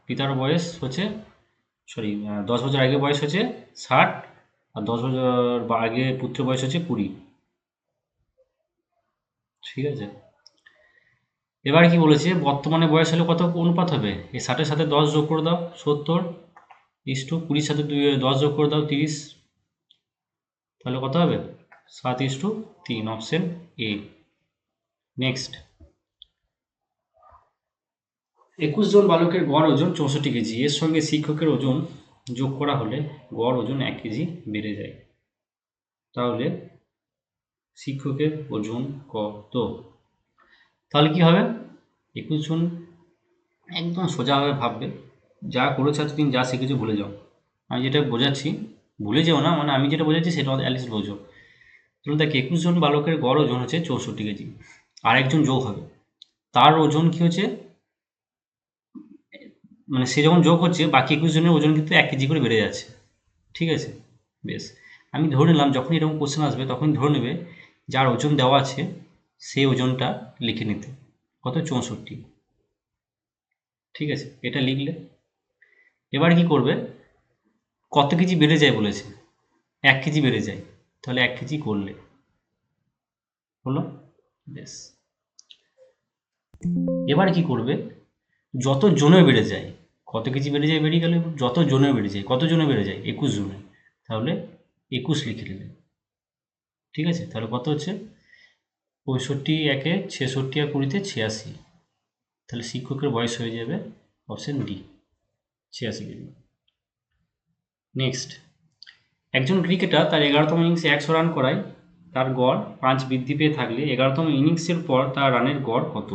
পিতার বয়স হচ্ছে, সরি, 10 বছর আগে বয়স হচ্ছে 60, আর 10 বছর আগে পুত্রের বয়স হচ্ছে 20। ঠিক আছে, এবার কি বলেছে, বর্তমানে বয়স হলে কত অনুপাত হবে? এই 60-এর সাথে 10 যোগ করে দাও, 70, 20-র সাথে 10 যোগ করে দাও, 30। তাহলে কত হবে? 7:3। Option A. নেক্সট, 21 জন বালকের গড় ওজন 64 কেজি, এর সঙ্গে শিক্ষকের ওজন যোগ করা হলে গড় ওজন 1 কেজি বেড়ে যায়। তাহলে শিক্ষকের ওজন কত? তাহলে কি হবে, 21 জন, একদম সোজাভাবে ভাববে, যা করেছো এতদিন, যা শিখেছো ভুলে যাও। আমি যেটা বোঝাচ্ছি ভুলে যেও না, মানে আমি যেটা বোঝাচ্ছি সেটা অ্যাটলিস্ট বোঝো। তাহলে দেখ, 21 জন বালকের গড় ওজন হচ্ছে 64 কেজি, আর একজন যোগ হবে, তার ওজন কি হচ্ছে, মানে সে যখন যোগ হচ্ছে বাকি 21 জনের ওজন কিন্তু 1 কেজি করে বেড়ে যাচ্ছে। ঠিক আছে, বেশ, আমি ধরে নিলাম যখন এরকম কোশ্চেন আসবে তখন ধরে নেবে যার ওজন দেওয়া আছে সেই ওজনটা লিখে নিতে, কত? 64। ঠিক আছে, এটা লিখলে এবার কি করবে, কত কেজি বেড়ে যায় বলেছে? 1 কেজি বেড়ে যায়, তাহলে 1 কেজি করলে হলো। বেশ, এবার কি করবে, যত জনে বেড়ে যায়, কত কেজি বেড়ে যায় বেরিয়ে গেলে, যত জনে বেড়ে যায়, কত জনে বেড়ে যায়? 21 জনে, তাহলে 21 লিখে নেবে। ঠিক আছে, তাহলে কত হচ্ছে? 65 1-এ 66 আর 20-তে 86। তাহলে শিক্ষকের বয়স হয়ে যাবে অপশন ডি, 86 কেজি। নেক্সট, একজন ক্রিকেটার তার 11তম ইনিংসে 100 রান করায় তার গড় 5 বৃদ্ধি পেয়ে থাকলে 11তম ইনিংসের পর তার রানের গড় কত?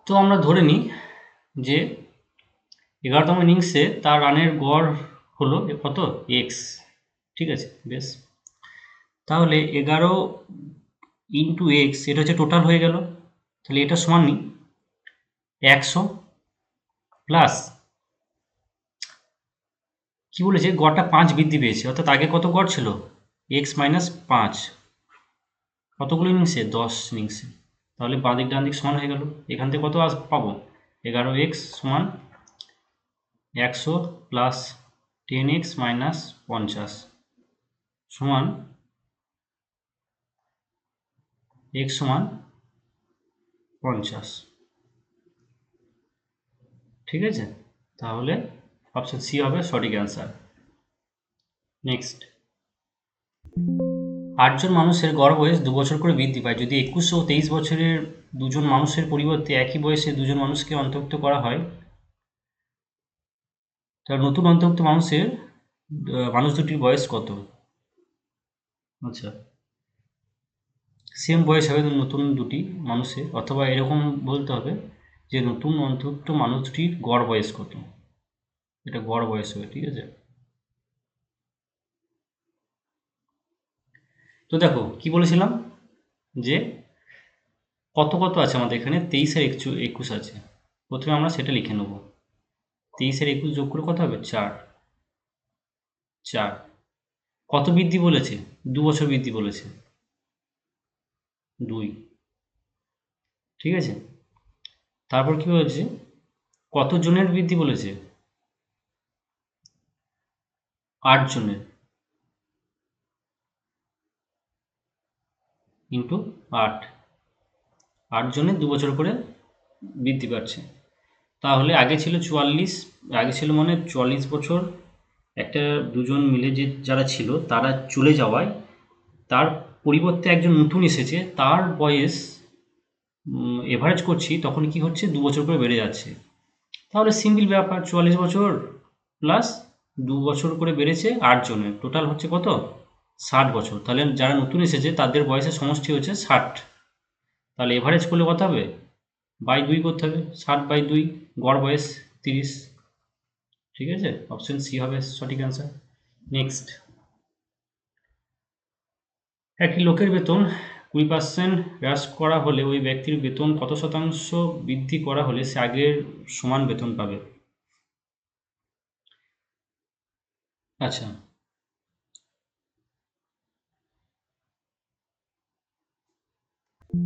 তো আমরা ধরে নিই যে 11তম ইনিংসে তার রানের গড় হলো কত? এক্স। ঠিক আছে, বেশ। তাহলে 11 ইন্টু এক্স, এটা হচ্ছে টোটাল হয়ে গেল। তাহলে এটা সমান নি 100 প্লাস কি বলেছে, গড়টা 5 বৃদ্ধি পেয়েছে, অর্থাৎ আগে কত গড় ছিল? X minus 5। কতগুলো ইনিংসে? 10 ইনিংসে। তাহলে বাঁ দিক ডান দিক সমান হয়ে গেল। এখান থেকে কত পাবো? 11x সমান 100 প্লাস 10x মাইনাস 50 সমান x সমান 50। ঠিক আছে, তাহলে অপশন সি হবে সঠিক অ্যান্সার। নেক্সট, 8 জন মানুষের গড় বয়স 2 বছর করে বৃদ্ধি পায়। যদি 21 ও 23 বছরের দুজন মানুষের পরিবর্তে একই বয়সে দুজন মানুষকে অন্তর্ভুক্ত করা হয়, তার নতুন অন্তর্ভুক্ত মানুষ দুটির বয়স কত? আচ্ছা, সেম বয়স হবে নতুন দুটি মানুষের, অথবা এরকম বলতে হবে যে নতুন অন্তর্ভুক্ত মানুষ দুটির গড় বয়স কত। এটা গড় বয়স হবে, ঠিক আছে। তো দেখো কি বলেছিলাম যে কত কত আছে আমাদের এখানে, 23 আর 21 আছে। প্রথমে আমরা সেটা লিখে নেব। 23 আর 21 যোগ করে কত হবে? 4। কত বৃদ্ধি বলেছে? 2 বছর বৃদ্ধি বলেছে, 2। ঠিক আছে, তারপর কি বলেছে? কত জনের বৃদ্ধি বলেছে? 8 জনের, ইন্টু 8। 8 জনের 2 বছর করে বৃদ্ধি পাচ্ছে। তাহলে আগে ছিল 44, আগে ছিল মানে 44 বছর একটা দুজন মিলে যে যারা ছিল তারা চলে যাওয়ায় তার পরিবর্তে একজন নতুন এসেছে, তার বয়স এভারেজ করছি, তখন কি হচ্ছে? 2 বছর করে বেড়ে যাচ্ছে। তাহলে সিম্পল ব্যাপার, 44 বছর প্লাস 2 বছর করে বেড়েছে 8 জনের, টোটাল হচ্ছে কত? 60 বছর। তাহলে যারা নতুন এসেছে তাদের বয়সের সমষ্টি হচ্ছে 60। তাহলে এভারেজ করলে কত হবে? বাই 2 করতে হবে, 60/2, গড় বয়স 30। ঠিক আছে, অপশন সি হবে সঠিক অ্যান্সার। নেক্সট, একটি লোকের বেতন 20% হ্রাস করা হলে ওই ব্যক্তির বেতন কত শতাংশ বৃদ্ধি করা হলে সে আগের সমান বেতন পাবে? আচ্ছা,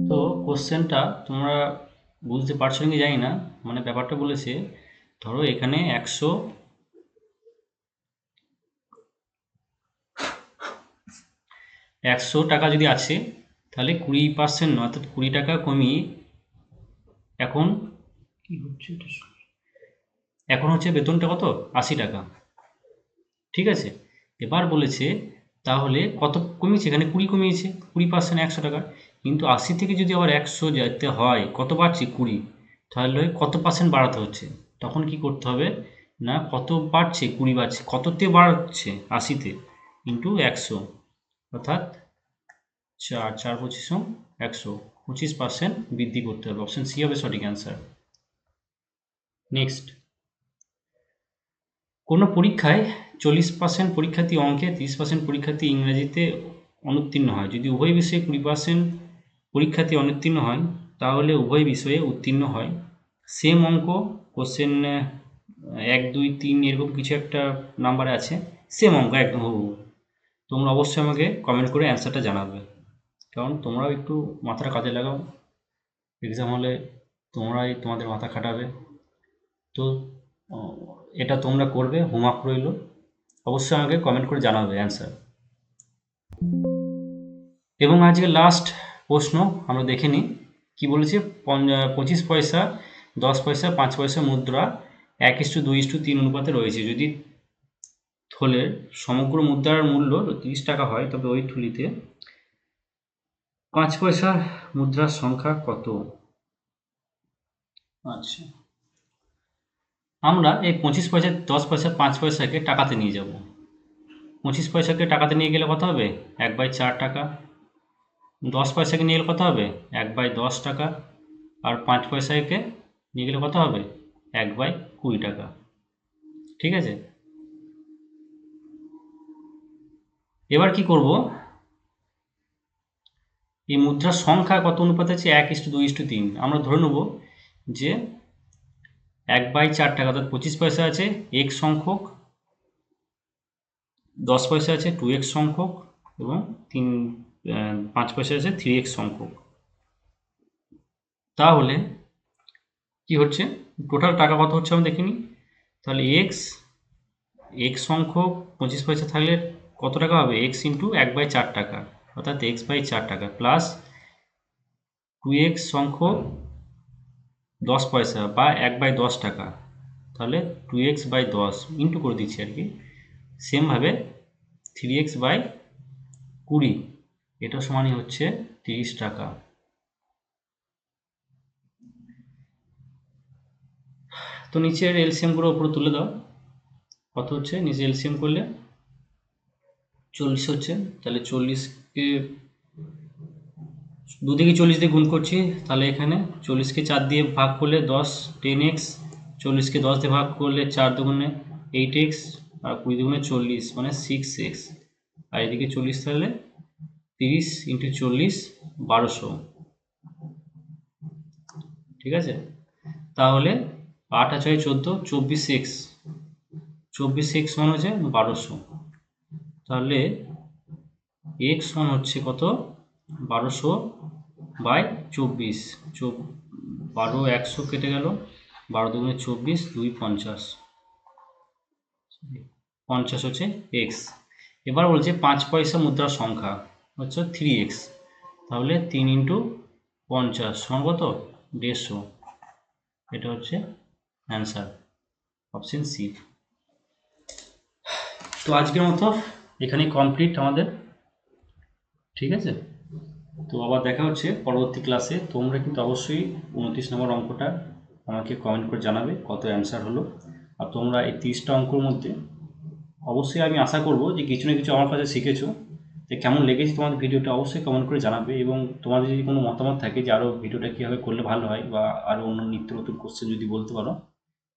তো কোশ্চেনটা তোমরা বুঝতে পারছো নাকি জানি না। মানে ব্যাপারটা বলেছে, ধরো এখানে 100 টাকা যদি আছে, তাহলে 20% নয়, অর্থাৎ 20 টাকা কমিয়ে এখন কি হচ্ছে, এখন হচ্ছে বেতনটা কত? 80 টাকা। ঠিক আছে, এবার বলেছে তাহলে কত কমিয়েছে? এখানে 20 কমিয়েছে, 20% 100 টাকা। কিন্তু 80 থেকে যদি আবার 100 যেতে হয়, কত বাড়ছে? 20। তাহলে কত পার্সেন্ট বাড়াতে হচ্ছে? তখন কি করতে হবে? না কত বাড়ছে, 20 বাড়ছে, কততে বাড়ছে, 80-তে ইন্টু 100, অর্থাৎ 4 4 25 100, 25% বৃদ্ধি করতে হবে। অপশন সি হবে সঠিক অ্যান্সার। নেক্সট, কোনো পরীক্ষায় 40% পরীক্ষার্থী অঙ্কে, 30% পরীক্ষার্থী ইংরেজিতে অনুত্তীর্ণ হয়। যদি উভয় বিষয়ে 20% পরীক্ষার্থী অনুত্তীর্ণ হয়, তাহলে উভয় বিষয়ে উত্তীর্ণ হয়। সেম অঙ্ক, কোশ্চেন 1 2 3 এরকম কিছু একটা নাম্বারে আছে, সেম অঙ্ক একদম হুবহু। তোমরা অবশ্যই আমাকে কমেন্ট করে অ্যান্সারটা জানাবে, কারণ তোমরাও একটু মাথাটা কাজে লাগাও, এক্সাম হলে তোমরাই তোমাদের মাথা খাটাবে। তো এটা তোমরা করবে, হোমওয়ার্ক রইল, অবশ্যই আমাকে কমেন্ট করে জানাবে অ্যান্সার। এবং আজকে লাস্ট প্রশ্ন আমরা দেখে নিই কী বলেছে। 25 পয়সা, 10 পয়সা, 5 পয়সা মুদ্রা 1:2:3 অনুপাতে রয়েছে। যদি থলের সমগ্র মুদ্রার মূল্য 30 টাকা হয়, তবে ওই থলিতে 5 পয়সার মুদ্রার সংখ্যা কত? আচ্ছা, আমরা এই 25 পয়সা, 10 পয়সা, 5 পয়সাকে টাকাতে নিয়ে যাব। 25 পয়সাকে টাকাতে নিয়ে গেলে কত হবে? 1/4 টাকা। 10 পয়সাকে নিয়ে গেলে কত হবে? 1/10 টাকা। আর 5 পয়সাকে নিয়ে গেলে কত হবে? 1/20 টাকা। ঠিক আছে, এবার কি করব, এই মুদ্রার সংখ্যা কত অনুপাতে আছে? 1:2:3। আমরা ধরে নেব যে 1/4 টাকা, অর্থাৎ 25 পয়সা আছে x সংখ্যক, 10 পয়সা আছে 2x সংখ্যক, এবং 5 পয়সা আছে 3x সংখ্যক। তাহলে কি হচ্ছে, টোটাল টাকা কত হচ্ছে আমরা দেখে নিই। তাহলে x সংখ্যক 25 পয়সা থাকলে কত টাকা হবে? x ইন্টু 1/4 টাকা, অর্থাৎ x/4 টাকা, প্লাস 2x সংখ্যক 10 পয়সা বা 1/10 টাকা, তাহলে 2x/10 ইন্টু করে দিচ্ছি আর কি। সেমভাবে 3x/20, এটা সমানই হচ্ছে 30 টাকা। তো নিচের এলসিএমগুলো উপরে তুলে দাও, কত হচ্ছে নিচে এলসিএম করলে? 40 হচ্ছে। তাহলে 40কে দুদিকে 40 দিয়ে গুণ করছি, তাহলে এখানে 40কে 4 দিয়ে ভাগ করলে 10, 10x, 40কে 10 দিয়ে ভাগ করলে 4 দুগুণে 8x, আর 20 দুগুণে 40, মানে 6x। আর এদিকে 40 তাহলে 30 ইন্টু 40, 1200। ঠিক আছে, তাহলে 8 আর 6 14, 24x, 24x সমান হচ্ছে 1200। তাহলে x সমান হচ্ছে কত? 1200/24। 12 100 কেটে গেল, 12 দুগুণে 24, 2 50, 50 হচ্ছে x। এবার বলছে 5 পয়সা মুদ্রার সংখ্যা হচ্ছে 3x, তাহলে 3 ইন্টু 50 সমান কত? 150। এটা হচ্ছে অ্যান্সার, অপশন সি। তো আজকের মতো এখানেই কমপ্লিট আমাদের। ঠিক আছে, তো আবার দেখা হচ্ছে পরবর্তী ক্লাসে। তোমরা কিন্তু অবশ্যই 29 নম্বর অঙ্কটা আমাকে কমেন্ট করে জানাবে কত অ্যান্সার হলো। আর তোমরা এই 30টা অঙ্কর মধ্যে অবশ্যই আমি আশা করব যে কিছু না কিছু আমার কাছে শিখেছো, যে কেমন লেগেছে তোমাদের ভিডিওটা অবশ্যই কমেন্ট করে জানাবে। এবং তোমাদের যদি কোনো মতামত থাকে যে আরও ভিডিওটা কীভাবে করলে ভালো হয়, বা আরও অন্য নিত্য নতুন কোশ্চেন যদি বলতে পারো,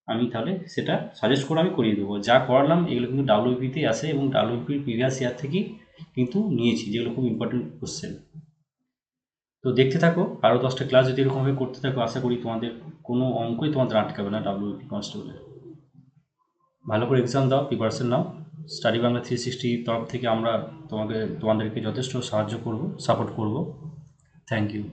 আমি তাহলে সেটা সাজেস্ট করে আমি করিয়ে দেবো। যা করালাম এগুলো কিন্তু ডাব্লিউপিতেই আসে, এবং ডাব্লিউপির প্রিভিয়াস ইয়ার থেকেই কিন্তু নিয়েছি, যেগুলো খুব ইম্পর্টেন্ট কোশ্চেন। তো দেখতে থাকো, আরও 10টা ক্লাস যদি এরকমভাবে করতে থাকো, আশা করি তোমাদের কোনো অঙ্কই তোমাদের আটকাবে না ডাব্লিউপি কনস্টেবলের। ভালো করে এক্সাম দাও, প্রিপারেশন নাও। স্টাডি বাংলা 360 তরফ থেকে আমরা তোমাদেরকে যথেষ্ট সাহায্য করব, সাপোর্ট করব। Thank you.